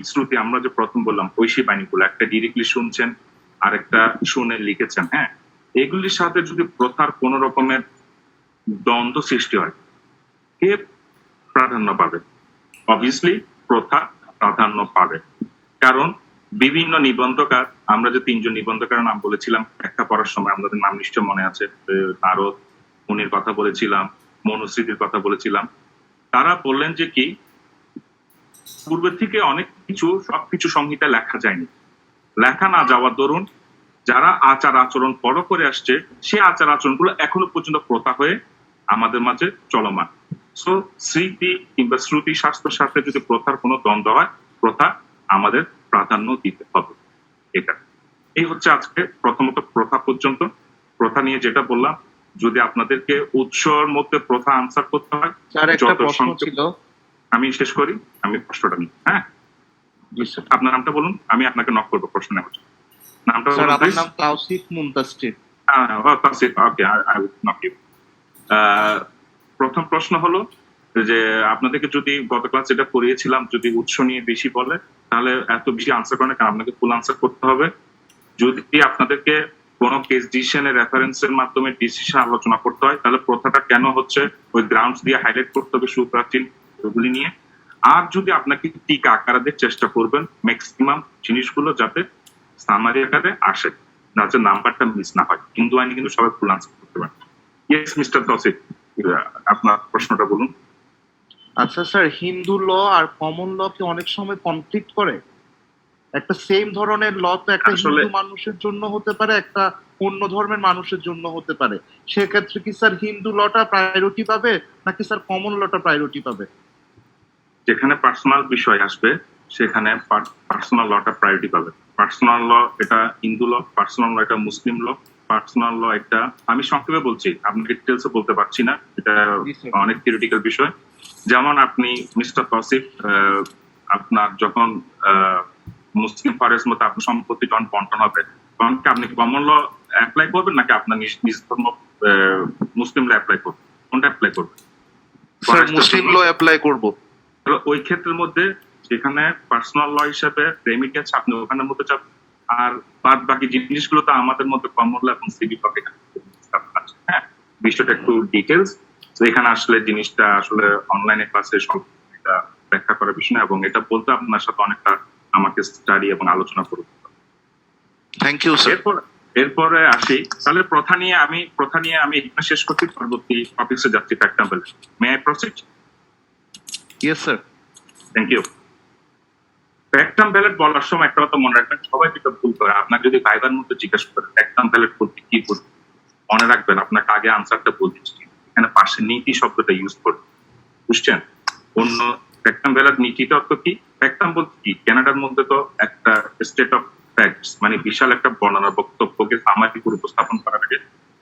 শ্রুতি আমরা যে প্রথম বললাম ঐশী বাণীগুলো, একটা ডিরেক্টলি শুনছেন আর একটা শুনে লিখেছেন, হ্যাঁ, এগুলির সাথে যদি প্রথার কোন রকমের দ্বন্দ্ব সৃষ্টি হয়, কে প্রাধান্য পাবে? অবভিয়াসলি প্রথা প্রাধান্য পাবে। কারণ বিভিন্ন নিবন্ধকার, আমরা যে 3 জন নিবন্ধকারের নাম বলেছিলাম একটা পড়ার সময়, আমাদের নাম নিশ্চয় মনে আছে, নারদ মুনির কথা বলেছিলাম, মনুস্মৃতির কথা বলেছিলাম, তারা বললেন যে কি পূর্বে থেকে অনেক কিছু সবকিছু সংহিতা লেখা যায়নি। লেখা না যাওয়ার দরুন যারা আচার আচরণ ফলো করে আসছে, সে আচার আচরণগুলো এখনো পর্যন্ত প্রথা হয়ে আমাদের মাঝে চলমান। সো স্মৃতি কিংবা শ্রুতি শাস্ত্রের সাথে যদি প্রথার কোনো দ্বন্দ্ব হয়, প্রথা আমাদের প্রাধান্য দিতে হবে। এটা এই হচ্ছে আজকে প্রথমত প্রথা পর্যন্ত। প্রথা নিয়ে যেটা বললাম, যদি আপনাদেরকে উৎসর মধ্যে প্রথা আনসার করতে হয়, স্যার একটা যত প্রশ্ন সংক্ষেপ- ছিল। আমি শেষ করি, আমি প্রশ্নটা নিই। হ্যাঁ, জি স্যার। আপনার নামটা বলুন, আমি আপনাকে নক করবো প্রশ্ন নেওয়ার জন্য। নামটা স্যার বলুন আমার please। নাম Tawsif Muntasir. That's it. Okay, I will knock you. প্রথম প্রশ্ন হলো যে আপনাদেরকে যদি গত ক্লাস যেটা পড়িয়েছিলাম, যদি উৎস নিয়ে বেশি বলে তাহলে এত বেশি আনসার করে না, কারণ আপনাকে ফুল আনসার করতে হবে। যদি আপনাদেরকে কোনো কেস ডিসিশনের রেফারেন্সের মাধ্যমে ডিসিশন আলোচনা করতে হয়, তাহলে প্রথাটা কেন হচ্ছে ওই গ্রাউন্ডস দিয়ে হাইলাইট করতে হবে, সুপ্রাচীন ওগুলি নিয়ে। আর যদি আপনাকে টিকা আকারে দিয়ে চেষ্টা করবেন ম্যাক্সিমাম জিনিসগুলো যাতে সামারি আকারে আসে, যাতে নাম্বারটা মিস না হয়। হিন্দু আইনে কিন্তু সবাই ফুল আনসার করতে পারে। ইয়েস মিস্টার তৌসিফ, আপনার প্রশ্নটা বলুন। আচ্ছা স্যার, হিন্দু ল আর কমন ল কি অনেক সময় কনফ্লিক্ট করে? একটা সেম ধরনের ল তো একটা আসলে- হিন্দু মানুষের জন্য হতে পারে, একটা অন্য ধর্মের মানুষের জন্য হতে পারে। সেক্ষেত্রে কি স্যার হিন্দু লটা প্রায়োরিটি পাবে নাকি স্যার কমন লটা প্রায়োরিটি পাবে? যেখানে পার্সোনাল বিষয় আসবে সেখানে পার্সোনাল লটা প্রায়োরিটি পাবে। পার্সোনাল ল এটা হিন্দু ল, পার্সোনাল ল এটা মুসলিম ল, পার্সোনাল ল একটা, আমি সংক্ষেপে বলছি, আপনাকে ডিটেলসে বলতে পারছি না, এটা জি স্যার। অনেক থিওরিটিক্যাল বিষয়। যেমন আপনি মিস্টার তৌসিফ, আপনার যখন মুসলিম ফরেজ মতো আপনার সম্পত্তি যখন বন্টন হবে, তখন কি আপনি কমন ল অ্যাপ্লাই করবেন নাকি আপনার নিজ ধর্ম মুসলিম ল অ্যাপ্লাই করবেন? কোনটা অ্যাপ্লাই করবেন? স্যার মুসলিম ল অ্যাপ্লাই করব। তাহলে ওই ক্ষেত্রের মধ্যে যেখানে পার্সোনাল ল হিসেবে রেমিডি আছে, আপনি ওখানের মধ্যে যাবেন। আর বাদ বাকি জিনিসগুলো তো আমাদের মধ্যে কমন ল এবং সিভি পকেট। হ্যাঁ, বিষয়টা একটু ডিটেলস, তো এখানে আসলে জিনিসটা আসলে অনলাইনে ক্লাসে সব এটা ব্যাখ্যা করার বিষয় না, এবং এটা বলতে আপনার সাথে অনেকটা আমাকে স্টাডি এবং আলোচনা করতে হবে। Thank you sir. এরপরে আসি, তাহলে প্রথা নিয়ে আমি এখানে শেষ করছি, পরবর্তী টপিকসে যাচ্ছি। Fact number, may I proceed? Yes sir. Thank you. Factum valet বলার সময় একটা কথা মনে রাখবেন, সবাই যেটা ভুল করে, আপনার যদি ভাইবার মধ্যে জিজ্ঞাসা করে ফ্যাক্টাম ব্যালেট বলতে কি বলতে, মনে রাখবেন আপনাকে আগে আনসারটা বলতেছি, এখানে পাশে নীতি শব্দটা ইউজ করবে, বুঝছেন? অন্য ফ্যাক্টাম ব্যালেট নীতিটা অর্থ কি? ফ্যাক্টাম বলতে কি, কানাডার মধ্যে তো একটা স্টেট অফ ফ্যাক্টস মানে বিশাল একটা বর্ণনা বক্তব্যকে সামাজিক উপস্থাপন করার আগে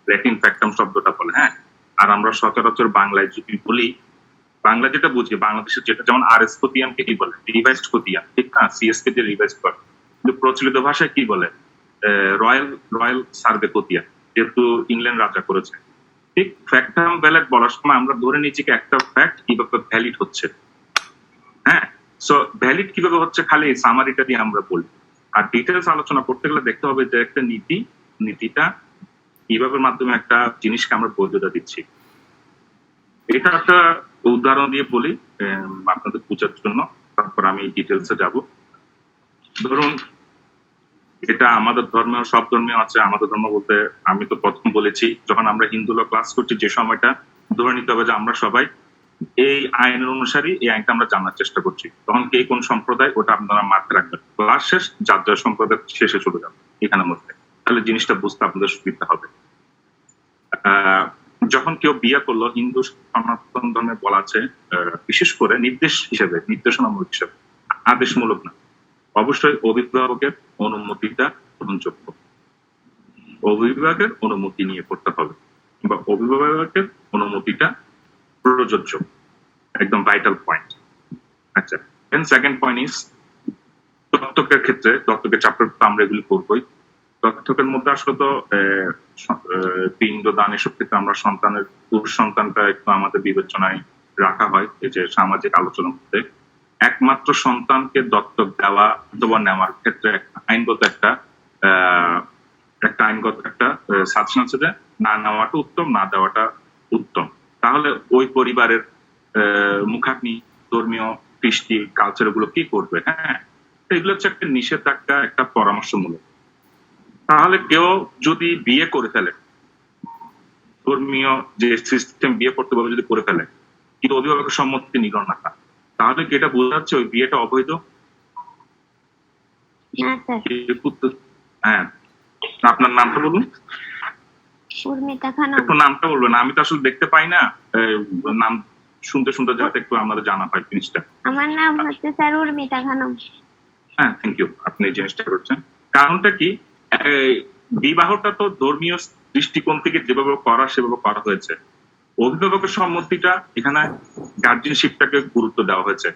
ল্যাটিন ফ্যাক্টাম শব্দটা বলে। হ্যাঁ, আর আমরা সচরাচর বাংলায় যদি বলি, বাংলা যেটা বুঝি, বাংলাদেশের যেটা, যেমন আরএস খতিয়ানকে কি বলে? রিভাইজড খতিয়ান, ঠিক না? সিএসকে যে রিভাইজ করে, কিন্তু প্রচলিত ভাষায় কি বলে? রয়্যাল সার্ভে খতিয়ান, যেহেতু ইংল্যান্ড রাজা করেছে। ঠিক ফ্যাক্টাম ব্যালেট বলার সময় আমরা ধরে নিচ্ছি কি একটা ফ্যাক্ট কিভাবে ভ্যালিড হচ্ছে। হ্যাঁ, সো ভ্যালিড কিভাবে হচ্ছে খালি সামারিটা দিয়ে আমরা বলি। আর ডিটেলস আলোচনা করতে গেলে দেখতে হবে যে একটা নীতিটা কিভাবে মাধ্যমে একটা জিনিসকে আমরা বৈধতা দিচ্ছি। এটা একটা উদাহরণ দিয়ে বলি আপনাদের বোঝার জন্য, তারপর আমি ডিটেলসে যাব। ধরুন, এটা আমাদের ধর্মীয়, সব ধর্মীয় আছে। আমাদের ধর্ম বলতে আমি তো প্রথম বলেছি, যখন আমরা হিন্দু ল ক্লাস করছি, যে সময়টা ধরে নিতে হবে যে আমরা সবাই এই আইনের অনুসারী, এই আইনটা আমরা জানার চেষ্টা করছি। তখন কে কোন সম্প্রদায়, ওটা আপনারা মাথায় রাখবেন। ক্লাস শেষ, যার সম্প্রদায় শেষে চলে যাবে এখানের মধ্যে, তাহলে জিনিসটা বুঝতে আপনাদের সুবিধা হবে। যখন কেউ বিয়ে করলো, হিন্দু সনাতন ধর্মে বলা আছে, বিশেষ করে নির্দেশ হিসেবে, নির্দেশনামূলক হিসেবে, আদেশমূলক না, অবশ্যই অভিভাবকের অনুমতিটা গ্রহণযোগ্য। অভিভাবকের অনুমতি নিয়ে করতে হবে, কিংবা অভিভাবকের অনুমতিটা প্রযোজ্য। একদম ভাইটাল পয়েন্ট। আচ্ছা, দেন সেকেন্ড পয়েন্ট ইজ দত্তকের ক্ষেত্রে, দত্তকের চ্যাপ্টার তো আমরা এগুলি করবোই। দত্তকের মধ্যে আসলে তো পিণ্ড দান এসব ক্ষেত্রে আমরা সন্তানের পুরুষ সন্তানটা একটু আমাদের বিবেচনায় রাখা হয়, এই যে সামাজিক আলোচনার মধ্যে একমাত্র সন্তানকে দত্তক দেওয়া অথবা নেওয়ার ক্ষেত্রে আইনগত একটা সাজেশন আছে যে না নেওয়াটা উত্তম, না দেওয়াটা উত্তম। তাহলে ওই পরিবারের মুখাগ্নি, ধর্মীয় কৃষ্টি, কালচার এগুলো কি করবে? হ্যাঁ, এগুলো হচ্ছে একটা নিষেধাজ্ঞা, একটা পরামর্শমূলক। তাহলে কেউ যদি বিয়ে করে ফেলে, ধর্মীয় যে সিস্টেম বিয়ে করতে বলে যদি করে ফেলে, কিন্তু অভিভাবকের সম্মতি নিল না, তাহলে কি এটা বোঝা যাচ্ছে ওই বিয়েটা অবৈধ? না স্যার। হ্যাঁ, আপনার নামটা বলুন। উর্মিতা খানম। একটু নামটা বলবেন, আমি তো আসলে দেখতে পাই না, নাম শুনতে শুনতে যাতে একটু আমাদের জানা হয় জিনিসটা। আমার নাম হচ্ছে স্যার উর্মিতা খানম। হ্যাঁ, থ্যাংক ইউ, আপনি এই জিনিসটা করছেন। কারণটা কি, বিবাহটা তো ধর্মীয় দৃষ্টিকোণ থেকে যেভাবে করা সেভাবে করা হয়েছে। অভিভাবকের সম্মতিটা, এখানে গার্জিয়ানশিপটাকে গুরুত্ব দেওয়া হয়েছে।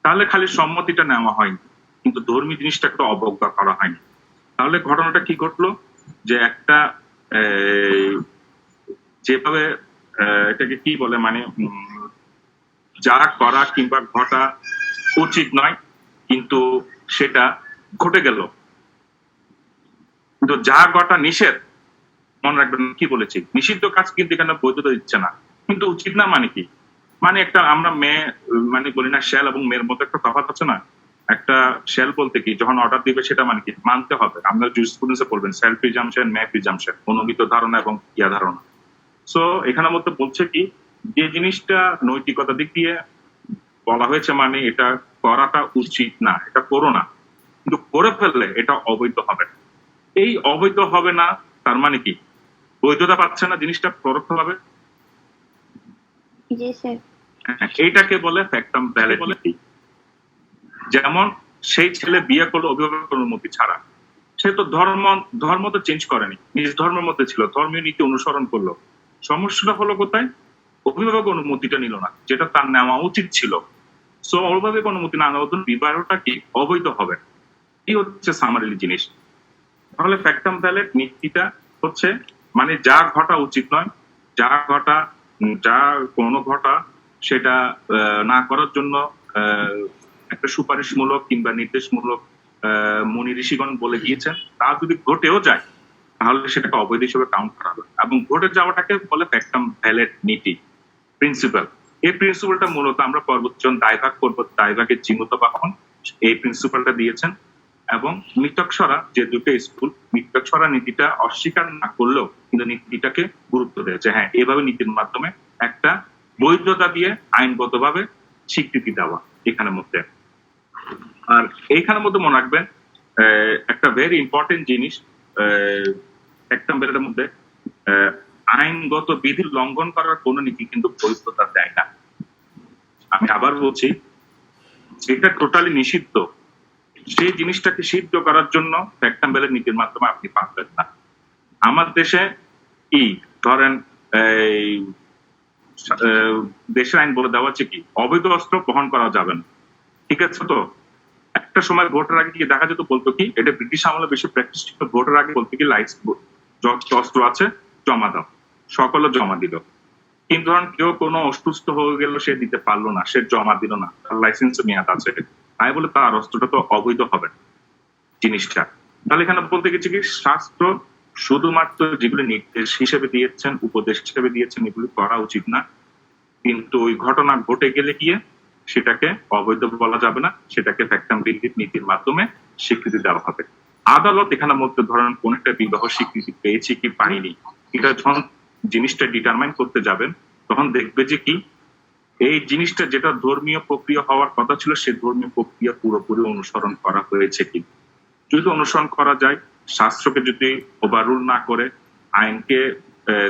তাহলে খালি সম্মতিটা নেওয়া হয়নি, কিন্তু ধর্মীয় জিনিসটাকে তো অবজ্ঞা করা হয়নি। তাহলে ঘটনাটা কি ঘটলো, যে একটা যেভাবে এটাকে কি বলে, মানে যা করা কিংবা ঘটা উচিত নয়, কিন্তু সেটা ঘটে গেল। কিন্তু যা ঘটা নিষেধ, মনে রাখবেন কি বলেছি, নিষিদ্ধ কাজ কিন্তু এখানে বৈধতা দিচ্ছে না, কিন্তু উচিত না মানে কি, মানে একটা আমরা মেয়ে মানে বলি না শ্যাল এবং মেয়ের মধ্যে একটা তফাৎ আছে না। একটা শ্যাল বলতে কি, যখন অর্ডার দিবে সেটা মানে কি মানতে হবে। আপনার জুরিসপ্রুডেন্সে বলবেন সেলফ প্রিজাম্পশন, মে প্রিজাম্পশন, অনুমিত ধারণা এবং ইয়া ধারণা। সো এখানের মধ্যে বলছে কি, যে জিনিসটা নৈতিকতা দিক দিয়ে বলা হয়েছে মানে এটা করাটা উচিত না, এটা করো না, কিন্তু করে ফেললে এটা অবৈধ হবে। এই অবৈধ হবে না তার মানে কি, বৈধতা পাচ্ছে না জিনিসটা পরোক্ষভাবে। জি স্যার। এইটাকে বলে ফ্যাক্টাম ভ্যালিডিটি। যেমন সেই ছেলে বিয়ে করলো অভিভাবকের অনুমতি ছাড়া, সে তো ধর্ম তো চেঞ্জ করেনি, নিজ ধর্মের মধ্যে ছিল, ধর্মীয় নীতি অনুসরণ করলো। সমস্যাটা হলো কোথায়, অভিভাবক অনুমতিটা নিল না, যেটা তার নেওয়া উচিত ছিল। সো অভিভাবক অনুমতি না নেওয়ার জন্য বিবাহটা কি অবৈধ হবে। এই হচ্ছে সামারিলি জিনিস। তাহলে ফ্যাক্টাম ভ্যালিড নীতিটা হচ্ছে মানে যা ঘটা উচিত নয়, যা কোনো ঘটা সেটা না করার জন্য একটা সুপারিশমূলক কিংবা নির্দেশমূলক মুনি ঋষিগণ বলে গিয়েছেন, তা যদি ঘটেও যায় তাহলে সেটাকে অবৈধ হিসেবে কাউন্ট করা হবে। এবং ঘটে যাওয়াটাকে বলে ফ্যাক্টাম ভ্যালিড নীতি, প্রিন্সিপাল। এই প্রিন্সিপালটা মূলত আমরা পরবর্তী দায়ভাগ করবো, দায়ভাগের জিমত বাহন এই প্রিন্সিপালটা দিয়েছেন। এবং মিতকসরা যে দুটো স্কুল, মিতকসরা নীতিটা অস্বীকার না করলেও কিন্তু নীতিটাকে গুরুত্ব দিয়েছে। হ্যাঁ, এভাবে নীতির মাধ্যমে একটা বৈধতা দিয়ে আইনগতভাবে স্বীকৃতি দেওয়া এখানের মধ্যে। আর এইখানের মধ্যে মনে রাখবেন একটা ভেরি ইম্পর্টেন্ট জিনিস, একটা বেলের মধ্যে আইনগত বিধির লঙ্ঘন করার কোন নীতি কিন্তু বৈধতা দেয় না। আমি আবার বলছি, যেটা টোটালি নিষিদ্ধ সেই জিনিসটাকে সিদ্ধ করার জন্য ফ্যাক্টাম ভ্যালিড নীতির মাধ্যমে আপনি পারবেন না। আমার দেশে কি ধরেন দেশের আইন বলে দেওয়া হচ্ছে কি, অবৈধ অস্ত্র বহন করা যাবে না, ঠিক আছে? তো একটা সময় ভোটের আগে কি দেখা যেত, বলতো কি, এটা ব্রিটিশ আমলে বেশি প্র্যাকটিস ছিল, ভোটের আগে বলতো কি লাইস যত অস্ত্র আছে জমা দাও, সকলে জমা দিল। কিন্তু ধরেন কেউ কোনো অসুস্থ হয়ে গেল, সে দিতে পারলো না, সে জমা দিল না, তার লাইসেন্স মেয়াদ আছে, তাই বলে তার অস্ত্রটা তো অবৈধ হবে জিনিসটা। তাহলে এখানে বলতে গেছি কি, শাস্ত্র শুধুমাত্র যেগুলি নির্দেশ হিসেবে দিয়েছেন, উপদেশ হিসেবে দিয়েছেন, এগুলি করা উচিত না, কিন্তু ওই ঘটনা ঘটে গেলে গিয়ে সেটাকে অবৈধ বলা যাবে না, সেটাকে ফ্যাক্টাম ভ্যালিড নীতির মাধ্যমে স্বীকৃতি দেওয়া হবে। আদালত এখানের মধ্যে ধরেন কোন একটা বিবাহ স্বীকৃতি পেয়েছি কি পাইনি, এটা যখন জিনিসটা ডিটারমাইন করতে যাবেন তখন দেখবে যে কি এই জিনিসটা যেটা ধর্মীয় প্রক্রিয়া হওয়ার কথা ছিল, সে ধর্মীয় প্রক্রিয়া পুরোপুরি অনুসরণ করা হয়েছে কি। যদি অনুসরণ করা যায়, শাস্ত্রকে যদি ওভাররুল না করে, আইনকে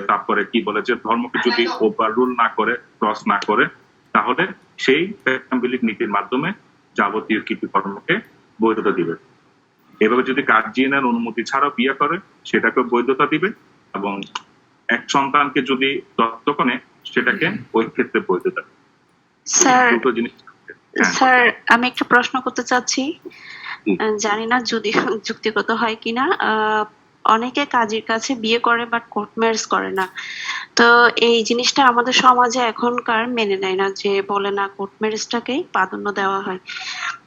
তারপরে কি বলে যে ধর্মকে যদি ওভাররুল না করে, ক্রস না করে, তাহলে সেই ফ্যাক্টাম ভ্যালিড নীতির মাধ্যমে যাবতীয় কৃতিকর্মকে বৈধতা দিবে। এভাবে যদি গার্জিয়ানের অনুমতি ছাড়া বিয়ে করে, সেটাকে বৈধতা দিবে, এবং এক সন্তানকে যদি দত্তক নেয় সেটাকে ওই ক্ষেত্রে বৈধতা দিবে। স্যার দুটো জিনিস। হ্যাঁ, স্যার আমি একটা প্রশ্ন করতে চাচ্ছি, জানি না যদি যুক্তিগত হয় কিনা। অনেকে কাজীর কাছে বিয়ে করে বাট কোর্ট ম্যারেজ করে না, তো এই জিনিসটা আমাদের সমাজে এখনকার মেনে নেয় না, যে বলে না কোর্ট ম্যারেজটাকেই প্রাধান্য দেওয়া হয়।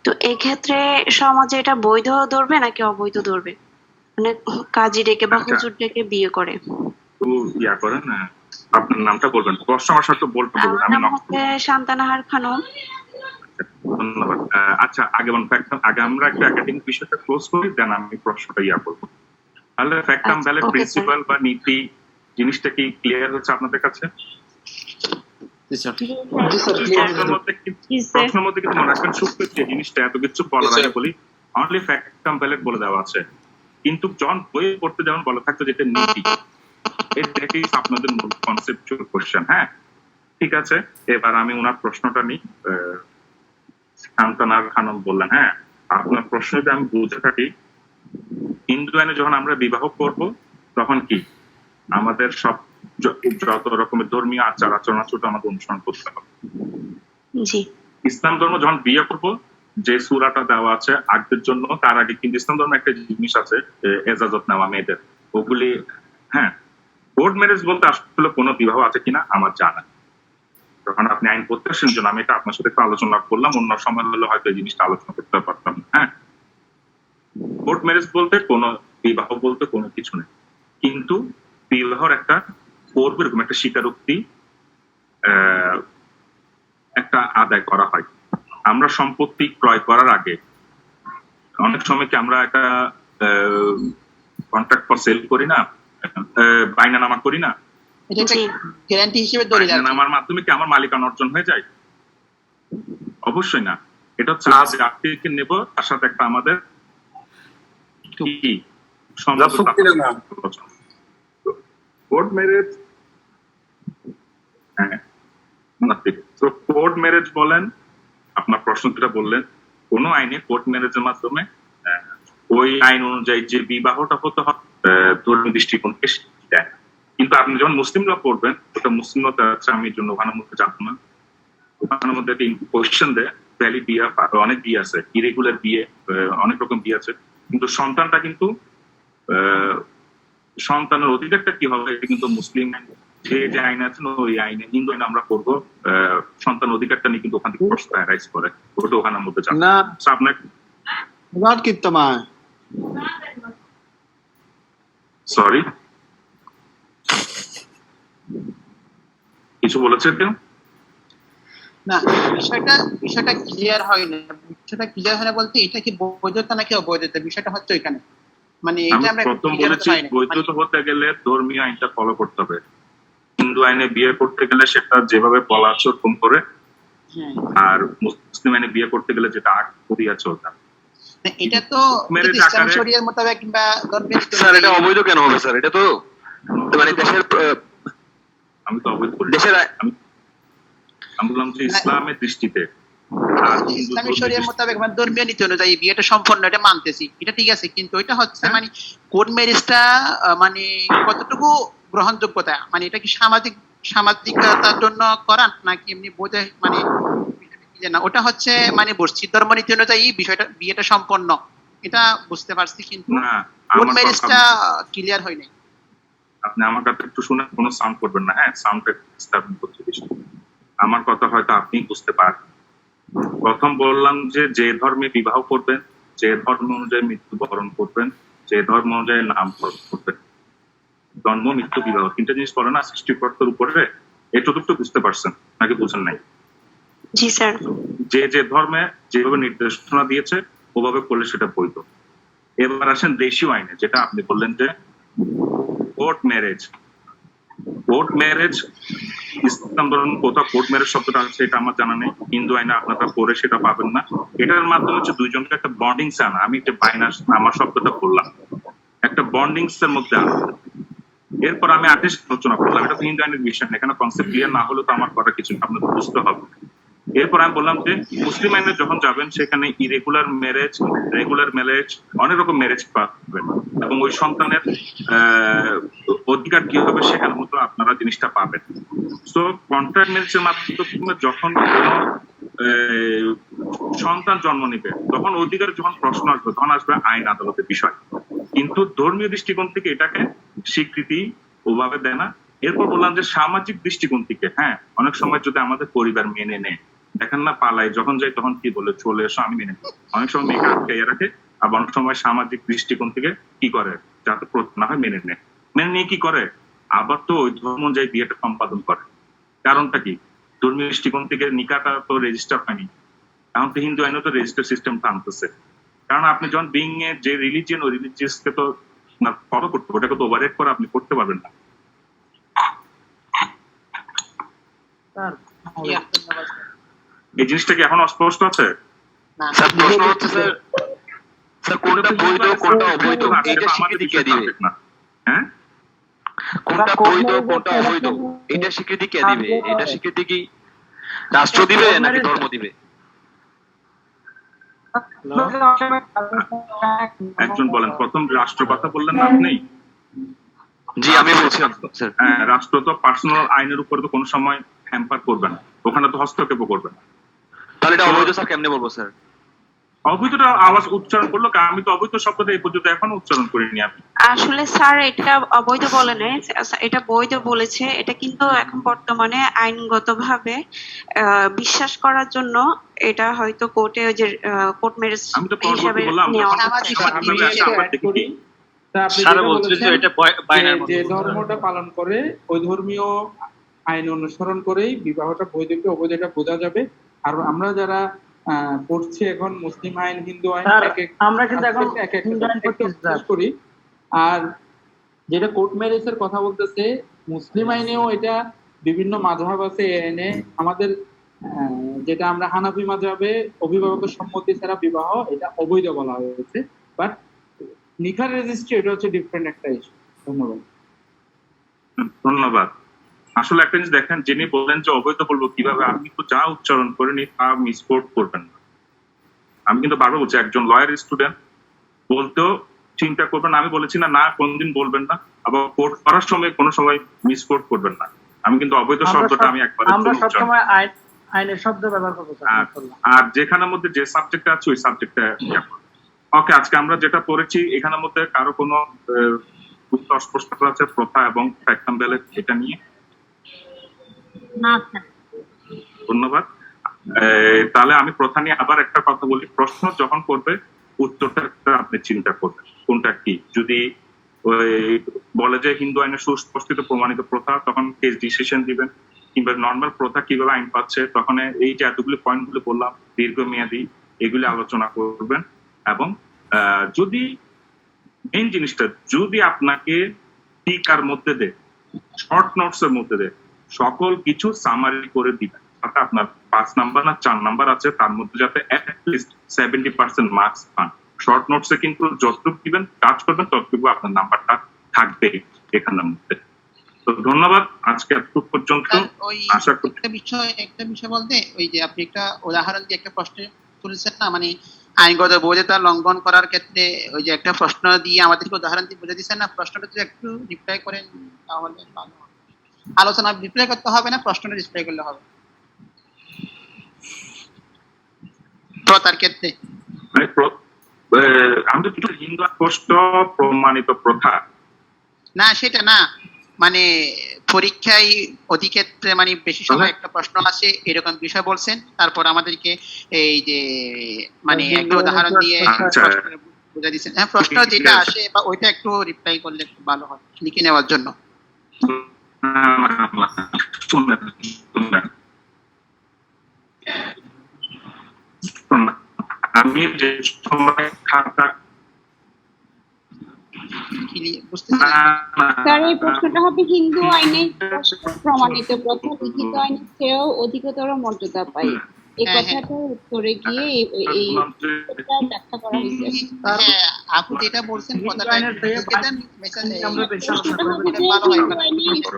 তো এই ক্ষেত্রে সমাজে এটা বৈধ ধরবে নাকি অবৈধ ধরবে? মানে কাজী ডেকে বা আচ্ছা। হুজুর ডেকে বিয়ে করে। তো ইয়া করেন, আপনার নামটা বলবেন, প্রশ্ন আমার সাথে বলতে বলবেন, আমার আমি নাম নক হচ্ছে শান্তানাহার খানম। ধন্যবাদ। আচ্ছা, আগে আগে আমরা একটা একাডেমিক বিষয়টা ক্লোজ করি, দেন আমি প্রশ্নটা ইয়া করবো। তাহলে ফ্যাক্ট কাম আচ্ছা, ভ্যালিড okay, প্রিন্সিপাল বা নীতি জিনিসটা কি ক্লিয়ার হচ্ছে আপনাদের কাছে? প্রশ্নের মধ্যে কিন্তু মনে রাখবেন, সূক্ষ্ম যে জিনিসটা এত কিছু বলার আগে বলি অনলি ফ্যাক্ট কাম ভ্যালিড বলে দেওয়া আছে, কিন্তু জন বই পড়তে যেমন বলা থাকতো যেটা নীতি, এটাই আপনাদের মূল কনসেপচুয়াল কোশ্চেন। হ্যাঁ, ঠিক আছে, এবার আমি ওনার প্রশ্নটা নিই। শান্তানার খানম বললেন, হ্যাঁ আপনার প্রশ্ন যদি আমি বুঝে থাকি, হিন্দু আইনে যখন আমরা বিবাহ করব তখন কি আমাদের সব যত রকমের ধর্মীয় আচার আচরণ ছোট আমাদের অনুসরণ করতে হবে। জি। ইসলাম ধর্ম যখন বিয়ে করব, যে সূরাটা দেওয়া আছে আগদের জন্য, তার আগে কিন্তু ইসলাম ধর্মে একটা জিনিস আছে, এজাজত নেওয়া মেয়েদের, ওগুলি। হ্যাঁ, কোর্ট ম্যারেজ বলতে আসলে কোনো বিবাহ আছে কিনা আমার জানা, যখন আপনি আইন পড়তে আসেন জন্য আমি এটা আপনার সাথে একটু আলোচনা করলাম, অন্য সময় হলে হয়তো এই জিনিসটা আলোচনা করতে পারতাম। হ্যাঁ, কোর্ট ম্যারেজ বলতে কোনো বিবাহ বলতে কোনো কিছু নেই, কিন্তু বিবাহর একটা পূর্ব এরকম একটা স্বীকারোক্তি একটা আদায় করা হয়। আমরা সম্পত্তি ক্রয় করার আগে অনেক সময় কি আমরা একটা কন্ট্রাক্ট ফর সেল করি না, বাইনানামা করি না? এটা একটা গ্যারান্টি হিসেবে দলিল আছে। বাইনানামার মাধ্যমে কি আমার মালিকানা অর্জন হয়ে যায়? অবশ্যই না। এটা হচ্ছে আত্মীয়কে নেব, তার সাথে একটা আমাদের কি কোর্ট ম্যারেজ। হ্যাঁ, তো কোর্ট ম্যারেজ বলেন, আপনার প্রশ্ন যেটা বললেন, কোন আইনে কোর্ট ম্যারেজের মাধ্যমে ওই আইন অনুযায়ী যে বিবাহটা হতে হয় ধর্মীয় দৃষ্টিকোণ থেকে দেয়। কিন্তু আপনি যখন মুসলিমরা পড়বেন, ওটা মুসলিমরা আছে, আমি এই জন্য ওখানের মধ্যে জানবো না, ওখানের মধ্যে একটা কোয়েশ্চেন দেয়, ভ্যালিড বিয়ে, অনেক বিয়ে আছে, ইরেগুলার বিয়ে, অনেক রকম বিয়ে আছে, কিন্তু সন্তানটা কিন্তু সন্তানের অধিকারটা কি হবে, এটা কিন্তু মুসলিম যে আইন আছে ওই আইনে, হিন্দু আইনে আমরা করবো সন্তান অধিকারটা নিয়ে কিন্তু ওখান থেকে প্রশ্ন রাইজ করে, ওটা ওখানের মধ্যে যাবে না। আপনার সরি কিছু বলেছে কেউ? না, বিষয়টা ক্লিয়ার হয় না। বিষয়টা ক্লিয়ার হয় না বলতে এটা কি বৈধতা নাকি অবৈধতা, বিষয়টা হচ্ছে ওইখানে। মানে এটা আমরা প্রথম বলেছি বৈধতা হতে গেলে ধর্মীয় আইনটা ফলো করতে হবে। হিন্দু আইনে বিয়ে করতে গেলে সেটা যেভাবে বলা আছে ওরকম করে, আর মুসলিম আইনে বিয়ে করতে গেলে যেটা আগ করিয়া চলতা। এটা তো ইসলাম শরিয়ার মোতাবেক কিংবা ধর্মের, স্যার এটা অবৈধ কেন হবে স্যার? এটা তো মানে দেশের, আমি তো অবৈধ বলি, আমি বললাম যে ইসলামের দৃষ্টিতে ইসলামী শরিয়ার মোতাবেক মানে ধর্মীয় নীতি অনুযায়ী বিয়েটা সম্পন্ন, এটা মানতেছি, এটা ঠিক আছে, কিন্তু এটা হচ্ছে মানে কোর্ট ম্যারেজটা মানে কতটুকু গ্রহণযোগ্যতা, মানে এটা কি সামাজিকতার জন্য করান নাকি এমনি বোঝে, মানে না ওটা হচ্ছে মানে মসজিদ ধর্ম নীতি অনুযায়ী বিষয়টা বিয়েটা সম্পন্ন, এটা বুঝতে পারছি, কিন্তু কোর্ট ম্যারেজটা ক্লিয়ার হয় নাই। আপনি আমার কথা একটু শুনে কোনো সাউন্ড করবেন না, হ্যাঁ সাউন্ডটা ডিস্টার্ব করছে বেশি, আমার কথা হয়তো আপনি বুঝতে পারবেন। প্রথম বললাম যে ধর্মে বিবাহ করবেন, যে ধর্ম অনুযায়ী মৃত্যুবরণ করবেন, যে ধর্ম অনুযায়ী নামকরণ করবেন, জন্ম মৃত্যু বিবাহ তিনটা জিনিস পড়ে না সৃষ্টিকর্তার উপরে, এটুকু বুঝতে পারছেন নাকি বুঝেন নাই? জি স্যার। যে ধর্মে যেভাবে নির্দেশনা দিয়েছে ওভাবে করলে সেটা বৈধ। এবার আসেন দেশীয় আইনে, যেটা আপনি বললেন যে কোর্ট ম্যারেজ। কোর্ট ম্যারেজ ইসলাম ধর্ম কোথাও কোর্ট ম্যারেজ শব্দটা আছে এটা আমার জানা নেই, হিন্দু আইনে আপনারা পড়ে সেটা পাবেন না। এটার মাধ্যমে হচ্ছে দুইজনকে একটা বন্ডিংস আনা, আমি একটা বাইনাস আমার শব্দটা বললাম, একটা বন্ডিংস এর মধ্যে আনা। এরপর আমি আদেশ আলোচনা করলাম, এটা তো হিন্দু আইনের বিষয় না, এখানে কনসেপ্ট ক্লিয়ার না হলে তো আমার কথা কিছু আপনাদের বুঝতে হবে। এরপর আমি বললাম যে মুসলিম আইনে যখন যাবেন সেখানে ইরেগুলার ম্যারেজ, রেগুলার ম্যারেজ, অনেক রকম ম্যারেজ পাবেন এবং ওই সন্তানের অধিকার কি হবে সেখানে মতো আপনারা জিনিসটা পাবেন। তো কন্ট্রাক্ট ম্যারেজের মাধ্যমে যখন কোনো সন্তান জন্ম নিবে তখন অধিকার যখন প্রশ্ন আসবে তখন আসবে আইন আদালতের বিষয়, কিন্তু ধর্মীয় দৃষ্টিকোণ থেকে এটাকে স্বীকৃতি ওভাবে দেয় না। এরপর বললাম যে সামাজিক দৃষ্টিকোণ থেকে, হ্যাঁ অনেক সময় যদি আমাদের পরিবার মেনে নেয়, দেখেন না পালায় যখন যাই তখন কি বলে চলে এসো আমি মেনে নেই, অনেক সময় মেয়েকে আটকাইয়া রাখে, আবার অনেক সময় সামাজিক দৃষ্টিকোণ থেকে কি করে যাতে প্রশ্ন না হয় মেনে নেয়, মেনে নিয়ে কি করে আবার তো ওই ধর্ম অনুযায়ী বিয়েটা সম্পাদন করে। কারণটা কি, ধর্মীয় দৃষ্টিকোণ থেকে নিকাটা তো রেজিস্টার হয়নি, এখন তো হিন্দু আইনে তো রেজিস্টার সিস্টেমটা আনতেছে। কারণ আপনি যখন বিং এর যে রিলিজিয়ন ওই রিলিজিয়াসকে তো ফলো করতে, ওটাকে তো ওভাররেট করে আপনি করতে পারবেন না। Yeah, ধন্যবাদ স্যার। এই জিনিসটা কি এখন অস্পষ্ট আছে? না, স্যার প্রশ্ন হচ্ছে স্যার, স্যার কোনটা বৈধ কোনটা অবৈধ এটা স্বীকৃতি কে দিবে? হ্যাঁ, কোনটা বৈধ কোনটা অবৈধ এটা স্বীকৃতি কে দিবে? এটা স্বীকৃতি কি রাষ্ট্র দিবে নাকি ধর্ম দিবে? একজন বলেন, প্রথম রাষ্ট্র কথা বললেন না আপনি? জি আমি বলছিলাম স্যার। হ্যাঁ, রাষ্ট্র তো পার্সোনাল আইনের উপর তো কোনো সময় হ্যাম্পার করবে না, ওখানে তো হস্তক্ষেপ করবে না। তাহলে এটা অবৈধ স্যার কেমনে বলবো স্যার? অবৈধটা আওয়াজ উচ্চারণ করলো, আমি তো অবৈধ শব্দটা এই পর্যন্ত এখনো উচ্চারণ করিনি। আপনি আসলে স্যার এটা অবৈধ বলে নাই, এটা বৈধ বলেছে। এটা কিন্তু এখন বর্তমানে আইনগতভাবে বিশ্বাস করার জন্য এটা হয়তো কোর্টে ওই যে কোর্ট ম্যারেজ আমি তো হিসাবে পরবর্তী বললাম নেওয়া যখন সামাজিক সমাজে আসে আমরা দেখি কি? তা আপনি সারা যেটা বলছিলেন যে বলেছেন, এটা বাইনার যে ধর্মটা পালন করে ওই ধর্মীয় আইন অনুসরণ করেই বিবাহটা বৈধ কি অবৈধটা বোঝা যাবে। আর আমরা যারা পড়ছি এখন মুসলিম আইন, হিন্দু আইন, স্যার, এক এক আমরা কিন্তু এখন এক এক হিন্দু আইন পড়তেছি, স্যার। শেষ করি। আর যেটা কোর্ট ম্যারেজের কথা বলতেছে, মুসলিম আইনেও এটা বিভিন্ন মাযহাব আছে। এই আইনে আমাদের যেটা আমরা হানাফি মাযহাবে অভিভাবকের সম্মতি ছাড়া বিবাহ এটা অবৈধ বলা হয়েছে। বাট নিকার রেজিস্ট্রি এটা হচ্ছে ডিফারেন্ট একটা ইস্যু। ধন্যবাদ। ধন্যবাদ। আসলে একটা জিনিস দেখেন, যিনি বললেন যে অবৈধ বলবো কিভাবে, আমি তো যা উচ্চারণ করিনি তা মিসকোট করবেন না। আমি কিন্তু বারবার বলছি, একজন লয়ার স্টুডেন্ট বলতেও চিন্তা করবেন। আমি বলেছি না না কোনদিন বলবেন না, আবার কোর্ট করার সময় কোনো সময় মিসকোট করবেন না। আমি কিন্তু অবৈধ শব্দটা আমি একবার আমরা সবসময় আইনের শব্দ ব্যবহার করবো স্যার। আর যেখানের মধ্যে যে সাবজেক্ট আছে ওই সাবজেক্টটা ওকে। আজকে আমরা যেটা পড়েছি এখানের মধ্যে কারো কোনো অস্পষ্টতা আছে প্রথা এবং ফ্যাক্টম ব্যালেট এটা নিয়ে? না স্যার। ধন্যবাদ। তাহলে আমি প্রথা নিয়ে আবার একটা কথা বলি। প্রশ্ন যখন করবে উত্তরটা আপনি চিন্তা করবেন কোনটা কি। যদি ওই বলে যে হিন্দু আইনে সুস্পষ্টিত প্রমাণিত প্রথা, তখন কেস ডিসিশন দিবেন। কিংবা নর্মাল প্রথা কিভাবে আইন পাচ্ছে, তখন এই যে এতগুলি পয়েন্ট গুলো বললাম দীর্ঘমেয়াদী, এগুলি আলোচনা করবেন। এবং যদি মেইন জিনিসটা যদি আপনাকে টিকার মধ্যে দেয়, শর্ট নোটস এর মধ্যে দেয়, সকল কিছু সামারি করে দিবেন, যাতে আপনার 5 নাম্বার না 4 নাম্বার আছে তার মধ্যে যাতে অ্যাটলিস্ট 70% মার্কস পান। শর্ট নোটসে কিন্তু যতটুকু দিবেন কাজ করবেন ততটুকু আপনার নাম্বারটা থাকবে এখানের মধ্যে। তো ধন্যবাদ, আজকে এতটুকু পর্যন্ত। ওই আশা করি একটা বিষয় বলতে, ওই যে আপনি একটা উদাহরণ দিয়ে একটা প্রশ্ন তুলেছেন না, মানে আইনগত বৈধতা লঙ্ঘন করার ক্ষেত্রে ওই যে একটা প্রশ্ন দিয়ে আমাদেরকে উদাহরণ দিয়ে বুঝে দিচ্ছেন না, প্রশ্নটা যদি একটু রিপ্লাই করেন তাহলে ভালো হবে। আলোচনা রিপ্লাই করতে হবে না, প্রশ্নটা রিপ্লাই করলে হবে। প্রথার ক্ষেত্রে আমাদের কিন্তু হিন্দু স্পষ্ট প্রমাণিত প্রথা না, সেটা না, মানে পরীক্ষায় অধিক্ষেত্রে মানে বেশি সময় একটা প্রশ্ন আসে এরকম বিষয় বলছেন, তারপর আমাদেরকে এই যে মানে একটা উদাহরণ দিয়ে বুঝা দিচ্ছেন। হ্যাঁ, প্রশ্ন যেটা আসে বা ওইটা একটু রিপ্লাই করলে একটু ভালো হয় লিখে নেওয়ার জন্য। আমি যে সময় খাতা স্যার, এই প্রশ্নটা হবে হিন্দু আইনে প্রমাণিত প্রথা লিখিত আইনের চেয়েও অধিকতর মর্যাদা পায়। এই কথাটার উত্তরে গিয়ে এই ব্যাখ্যা করা হয়েছে। হ্যাঁ, আপনি যেটা বলছেন কথাটা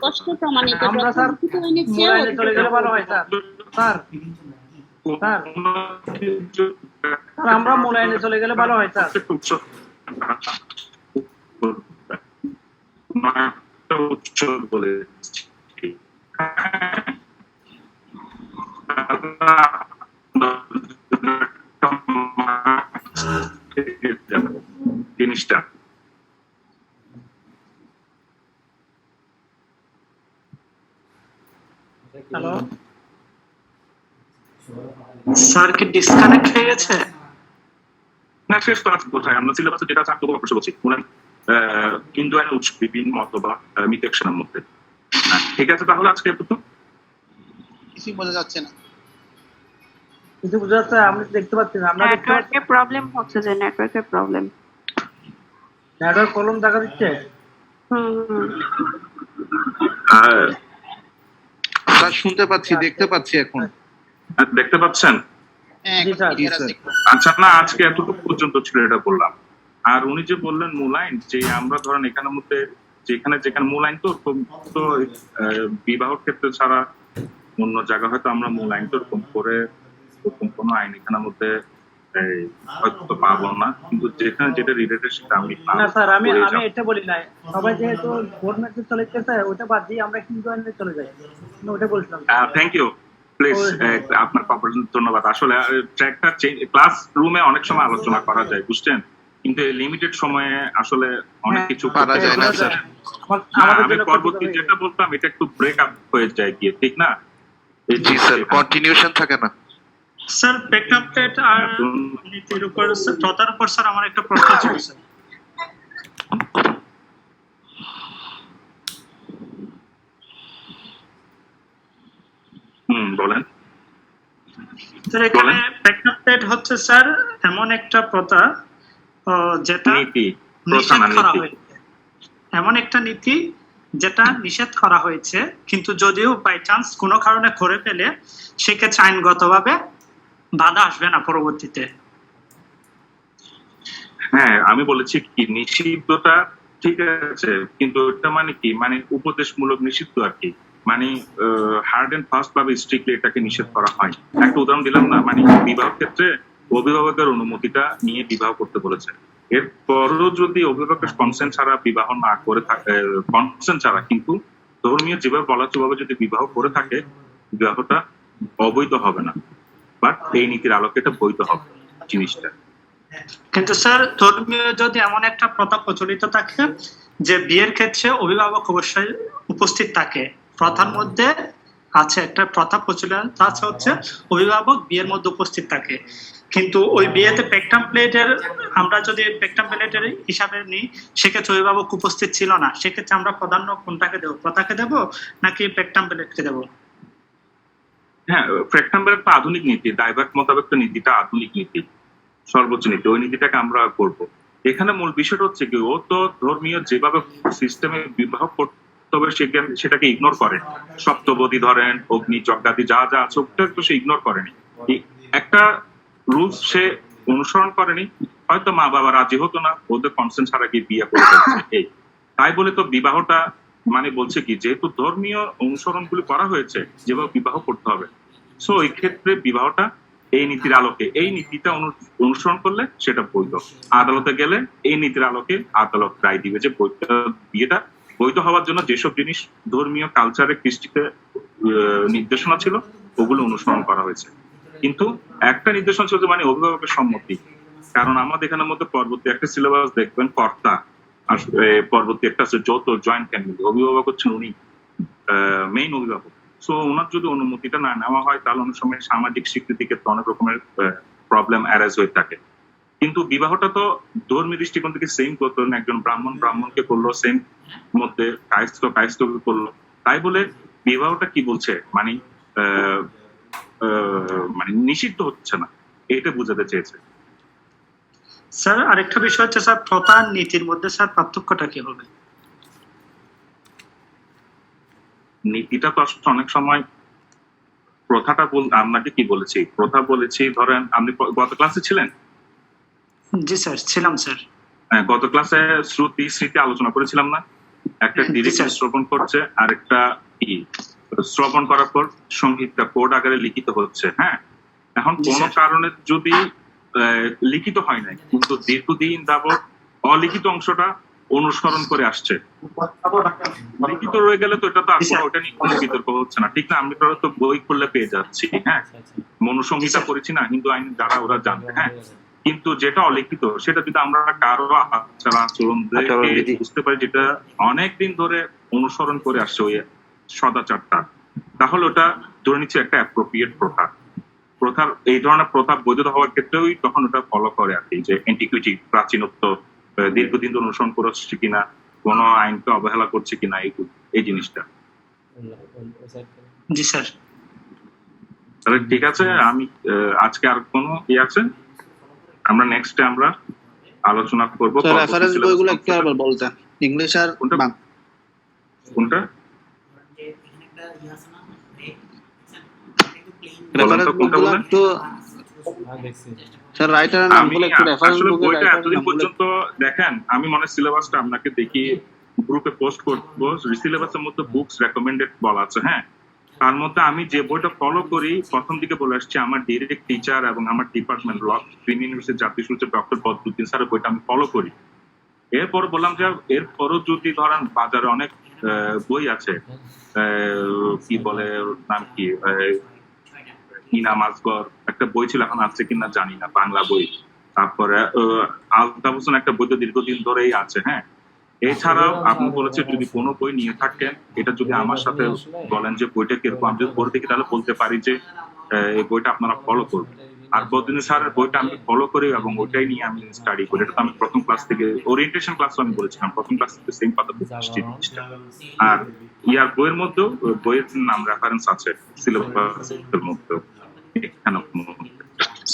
স্পষ্ট প্রমাণিত প্রথা লিখিত আইনের চেয়েও চলে গেলে ভালো হয় স্যার। স্যার স্যার আমরা মূল আইনে চলে গেলে ভালো হয় স্যার। জিনিসটা হ্যালো স্যার কি ডিসকানেক্ট হয়ে গেছে? না, শেষ ক্লাস কোথায় আমরা সিলেবাসে যেটা চাকরি অবশ্য বলছি কিন্তু উৎস বিভিন্ন মত বা মিথেকশনের মধ্যে। ঠিক আছে, তাহলে আজকে তো কিছুই বোঝা যাচ্ছে না। কিছু বোঝা যাচ্ছে আমি দেখতে পাচ্ছি না। আমরা দেখতে পাচ্ছি নেটওয়ার্কের প্রবলেম হচ্ছে, যে নেটওয়ার্কের প্রবলেম। নেটওয়ার্ক প্রবলেম দেখা দিচ্ছে। স্যার শুনতে পাচ্ছি, দেখতে পাচ্ছি এখন। দেখতে পাচ্ছেন? হ্যাঁ, জি স্যার, clear আছে। আচ্ছা, না আজকে এতটুকু পর্যন্ত ছিল, এটা বললাম। আর উনি যে বললেন মূল আইন, যে আমরা ধরেন এখানের মধ্যে যেখানে মূল আইন তো বিবাহ ক্ষেত্রে ছাড়া অন্য জায়গা হয়তো আমরা মূল আইন তো এরকম করে কোন আইন এখানের মধ্যে হয়তো পাবো না, কিন্তু যেখানে যেটা রিলেটেড সেটা আমি না স্যার, আমি এটা বলি নাই। সবাই যেহেতু ভোট ম্যাচে চলে যেতে ওটা বাদ দিয়ে আমরা হিন্দু আইনে চলে যাই, ওটা বলছিলাম। Thank you, please. আপনার কপারেশন ধন্যবাদ। আসলে ট্র্যাকটা ক্লাস রুমে অনেক সময় আলোচনা করা যায়, বুঝছেন, কিন্তু লিমিটেড সময়ে আসলে অনেক কিছু করা যায় না স্যার। আমি পরবর্তী যেটা বলতাম এটা একটু ব্রেক আপ হয়ে যায় গিয়ে, ঠিক না? জি স্যার, কন্টিনিউশন থাকে না স্যার প্রেক্ষাপট আর নীতির উপর প্রথার উপর স্যার আমার একটা প্রশ্ন ছিল স্যার। বলেন স্যার। এখানে প্রেক্ষাপট হচ্ছে স্যার এমন একটা প্রথা যেটা নিষেধ করা হয়েছে, এমন একটা নীতি যেটা নিষেধ করা হয়েছে, কিন্তু যদিও বাই চান্স কোনো কারণে করে ফেলে সেক্ষেত্রে আইনগতভাবে বাধা আসবে না পরবর্তীতে। হ্যাঁ, আমি বলেছি কি নিষিদ্ধটা ঠিক আছে, কিন্তু এটা মানে কি, মানে উপদেশমূলক নিষিদ্ধ আর কি, মানে হার্ড এন্ড ফাস্ট ভাবে স্ট্রিক্টলি এটাকে নিষেধ করা হয়। একটা উদাহরণ দিলাম না, মানে বিবাহ ক্ষেত্রে অভিভাবকের অনুমতিটা নিয়ে বিবাহ করতে বলেছে, এরপরও যদি অভিভাবকের কনসেন্ট ছাড়া বিবাহ না করে থাকে, কনসেন্ট ছাড়া কিন্তু ধর্মীয় যেভাবে বলা হচ্ছে যদি বিবাহ করে থাকে, বিবাহটা অবৈধ হবে না, বাট এই নীতির আলোকে এটা বৈধ হবে জিনিসটা। কিন্তু স্যার ধর্মীয় যদি এমন একটা প্রথা প্রচলিত থাকে যে বিয়ের ক্ষেত্রে অভিভাবক অবশ্যই উপস্থিত থাকে, প্রথার মধ্যে আছে একটা প্রথা প্রচলন আছে হচ্ছে অভিভাবক বিয়ের মধ্যে উপস্থিত থাকে, কিন্তু ওই বিয়েতে পেকটাম প্লেটের আমরা যদি পেকটাম প্লেটের হিসাবে নিই সেক্ষেত্রে অভিভাবক উপস্থিত ছিল না, সেক্ষেত্রে আমরা প্রাধান্য কোনটাকে দেবো, প্রথাকে দেবো নাকি পেকটাম প্লেটকে দেবো? হ্যাঁ, পেকটাম প্লেট তো আধুনিক নীতি, দায়ভাগ মোতাবেক তো নীতিটা আধুনিক নীতি, সর্বোচ্চ নীতি, ওই নীতিটাকে আমরা করবো। এখানে মূল বিষয়টা হচ্ছে কি, ও তো ধর্মীয় যেভাবে সিস্টেমে বিবাহ করতে হবে সেটাকে ইগনোর করে, সপ্তপদী ধরেন, অগ্নি যজ্ঞাদি যা যা আছে ওটা তো সে ইগনোর করেনি, একটা রুলস সে অনুসরণ করেনি, হয়তো মা বাবা রাজি হতো না, ওদের কনসেন্ট ছাড়া গিয়ে বিয়ে করে ফেলছে, তাই বলে তো বিবাহটা মানে বলছে কি, যেহেতু ধর্মীয় অনুসরণ গুলি করা হয়েছে যেভাবে বিবাহ করতে হবে, সো এই ক্ষেত্রে বিবাহটা এই নীতির আলোকে, এই নীতিটা অনুসরণ করলে সেটা বৈধ। আদালতে গেলে এই নীতির আলোকে আদালত রায় দিবে যে বিয়েটা বৈধ হওয়ার জন্য যেসব জিনিস ধর্মীয় কালচারে কৃষ্টিতে নির্দেশনা ছিল ওগুলো অনুসরণ করা হয়েছে, কিন্তু একটা নির্দেশনা ছিল মানে অভিভাবকের সম্মতি। কারণ আমাদের এখানের মধ্যে পরবর্তী একটা সিলেবাস দেখবেন কর্তা, আর পরবর্তী একটা আছে যৌথ জয়েন্ট ফ্যামিলি, অভিভাবক হচ্ছেন উনি মেইন অভিভাবক। সো ওনার যদি অনুমতিটা না নেওয়া হয় তাহলে অনেক সময় সামাজিক স্বীকৃতি ক্ষেত্রে অনেক রকমের প্রবলেম অ্যারাইজ হয়ে থাকে। কিন্তু বিবাহটা তো ধর্মীয় দৃষ্টিকোণ থেকে সেম করতো না, একজন ব্রাহ্মণকে করলো, সেম মধ্যে কায়স্থকে করলো, তাই বলে বিবাহটা কি বলছে মানে মানে নিষিদ্ধ হচ্ছে না, এটা বোঝাতে চেয়েছে। স্যার আরেকটা বিষয় হচ্ছে স্যার প্রথা আর নীতির মধ্যে স্যার পার্থক্যটা কি হবে? নীতিটা তো আসলে অনেক সময় প্রথাটা আপনাকে কি বলেছি, প্রথা বলেছি, ধরেন আপনি গত ক্লাসে ছিলেন? জি স্যার ছিলাম স্যার। গত ক্লাসে স্মৃতি আলোচনা করেছিলাম না, একটা ডিরেক্টর শ্রবণ করছে আর একটা শ্রবণ করার পর সংহিতা কোড আকারে লিখিত হচ্ছে। হ্যাঁ, এখন জি, কোন স্যার। কারণে যদি লিখিত হয় নাই কিন্তু দীর্ঘদিন যাবৎ অলিখিত অংশটা অনুসরণ করে আসছে, লিখিত রয়ে গেলে তো এটা তো আর কোনো ওটা নিয়ে কোনো বিতর্ক হচ্ছে না, ঠিক না? আমি তো বই খুললে পেয়ে যাচ্ছি, হ্যাঁ, মনুসংহিতা করেছি না হিন্দু আইন যারা ওরা জানবে, হ্যাঁ, কিন্তু যেটা অলিখিত সেটা যদি আমরা কারো আচার আচরণ দেখে বুঝতে পারি যেটা অনেকদিন ধরে অনুসরণ করে আসছে ওই সদাচারটা, তাহলে ওটা ধরে নিচ্ছে একটা অ্যাপ্রোপ্রিয়েট প্রথার এই ধরনের প্রথা বৈধ হওয়ার ক্ষেত্রেই তখন ওটা ফলো করে আর কি, যে এন্টিকুইটি প্রাচীনত্ব দীর্ঘদিন ধরে অনুসরণ করছে কিনা, কোন আইনকে অবহেলা করছে কিনা, এই জিনিসটা। জি স্যার। তাহলে ঠিক আছে, আমি আজকে আর কোনো আছে, আমরা নেক্সট আমরা আলোচনা করবো। রেফারেন্স বইগুলো একটু আবার বলতেন, ইংলিশ আর কোনটা রেফারেন্স বইগুলো একটু স্যার রাইটারের নামগুলো একটু রেফারেন্স আসলে বুকে বইটা রাইটারের এতদিন নামগুলো পর্যন্ত দেখেন, আমি মনে সিলেবাসটা আপনাকে দেখি গ্রুপে পোস্ট করবো, সিলেবাসের মধ্যে বুকস রেকমেন্ডেড বলা আছে, হ্যাঁ, তার মধ্যে আমি যে বইটা ফলো করি প্রথম দিকে বলে আসছি, আমার ডিরেক্ট টিচার এবং আমার ডিপার্টমেন্ট ল ইউনিভার্সিটি জাতীয় সূচক ডক্টর বদরুদ্দিন স্যারের বইটা আমি ফলো করি। এরপর বললাম যে এরপরও যদি ধরেন বাজারে অনেক বই আছে, কি বলে নাম কি, ইনা মাজগর একটা বই ছিল, এখন আছে কিনা জানি না, বাংলা বই। তারপরে আলতাফ হোসেন একটা বই তো দীর্ঘদিন ধরেই আছে, হ্যাঁ। এছাড়াও আপনি বলেছেন যদি কোনো বই নিয়ে থাকেন এটা যদি আমার সাথে বলেন যে বইটা কিরকম, আমি যদি পড়ে দেখি তাহলে বলতে পারি যে এই বইটা আপনারা ফলো করবেন। আর বদরুদ্দিন স্যারের বইটা আমি ফলো করি এবং ওইটাই নিয়ে আমি স্টাডি করি। এটা তো আমি প্রথম ক্লাস থেকে, ওরিয়েন্টেশন ক্লাস আমি বলেছিলাম, প্রথম ক্লাস থেকে সেম পাতা আসছি জিনিসটা। আর ইয়ার বইয়ের মধ্যেও বইয়ের নাম রেফারেন্স আছে সিলেবাসের মধ্যে।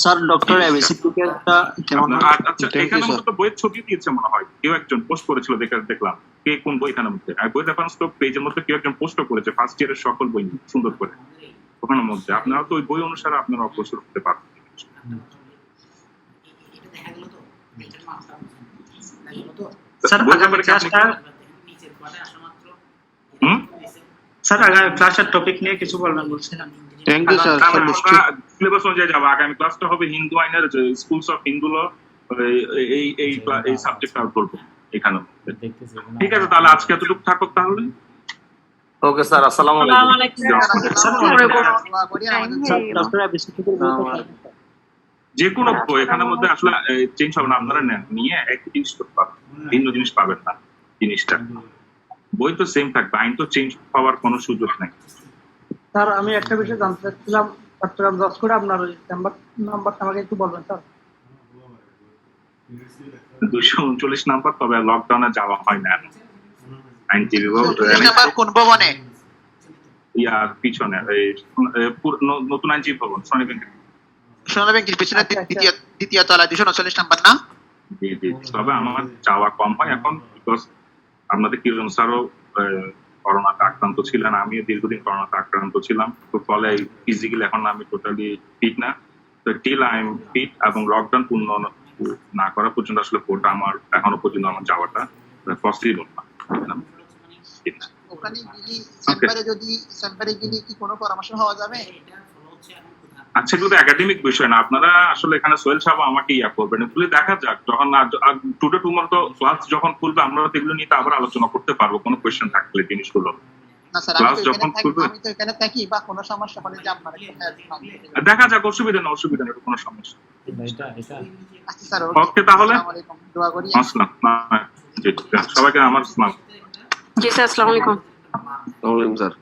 স্যার ডক্টর এবিসিপিটা কেমন? আচ্ছা, এখানে মতো বইয়ের ছবি দিয়েছে মনে হয়, কেউ একজন পোস্ট করেছিল, দেখলাম কে কোন বই এখানে মধ্যে, আর বই রেফারেন্স তো পেজের মধ্যে কেউ একজন পোস্ট করেছে ফার্স্ট ইয়ারের সকল বই সুন্দর করে ওখানের মধ্যে। আপনারা তো ওই বই অনুসারে আপনারা অগ্রসর হতে পারবেন। স্যার আগামী ক্লাসটা স্যার আগামী ক্লাসের টপিক নিয়ে কিছু বলবেন বলছিলেন। Thank you sir. আমরা সিলেবাস অনুযায়ী যাবো। আগামী ক্লাসটা হবে হিন্দু আইনের স্কুলস অফ হিন্দু ল, এই সাবজেক্টটা করবো এখানে। ঠিক আছে, তাহলে আজকে এতটুকু থাকুক তাহলে। ওকে স্যার, আসসালামু আলাইকুম। ডক্টর এবিসিপির বইটা যে কোনো বই এখানের মধ্যে আসলে চেঞ্জ হবে না, আপনারা নেন নিয়ে একই জিনিস করতে পারবেন, ভিন্ন জিনিস পাবেন না। জিনিসটা বই তো সেম থাকবে, আইন তো চেঞ্জ হওয়ার কোনো সুযোগ নেই। স্যার আমি একটা বিষয় জানতে চাচ্ছিলাম, চট্টগ্রাম 10 করে আপনার নাম্বারটা আমাকে একটু বলবেন স্যার। 239 নাম্বার, তবে লকডাউনে যাওয়া হয় না আইনজীবী কোন ভবনে? ইয়ার পিছনে নতুন আইনজীবী ভবন সোনালী ব্যাংকের পিছনে দ্বিতীয় তলায় 239 নাম্বার না? জি জি। তবে আমার যাওয়া কম হয় এখন, বিকজ আপনাদের কিরণ স্যারও করোনাতে আক্রান্ত ছিলেন, আমিও দীর্ঘদিন করোনাতে আক্রান্ত ছিলাম, তো ফলে ফিজিক্যালি এখন আমি টোটালি ফিট না। তো টিল আই এম ফিট এবং লকডাউন পূর্ণ না করা পর্যন্ত আসলে কোর্টটা আমার এখনো পর্যন্ত আমার যাওয়াটা পসিবল না। ওখানে চেম্বারে গেলে কি কোনো পরামর্শ হওয়া যাবে? আচ্ছা, এগুলো একাডেমিক বিষয় না, আপনারা আসলে এখানে সোহেল সাহেব আমাকে ইয়া করবেন, এগুলো দেখা যাক যখন টুডে টুমরো তো ক্লাস যখন খুলবে আমরা এগুলো নিয়ে আবার আলোচনা করতে পারবো কোনো কোয়েশ্চেন থাকলে জিনিসগুলো। না স্যার, আমি তো এখানে থাকি, বা কোনো সমস্যা হলে যে আপনারা দেখা যাক, অসুবিধা না, অসুবিধা নেই, কোনো সমস্যা। আচ্ছা স্যার, ওকে তাহলে দোয়া করি। আসসালাম, সবাইকে আমার সালাম। জি স্যার, আসসালামু আলাইকুম। ওয়ালাইকুম স্যার।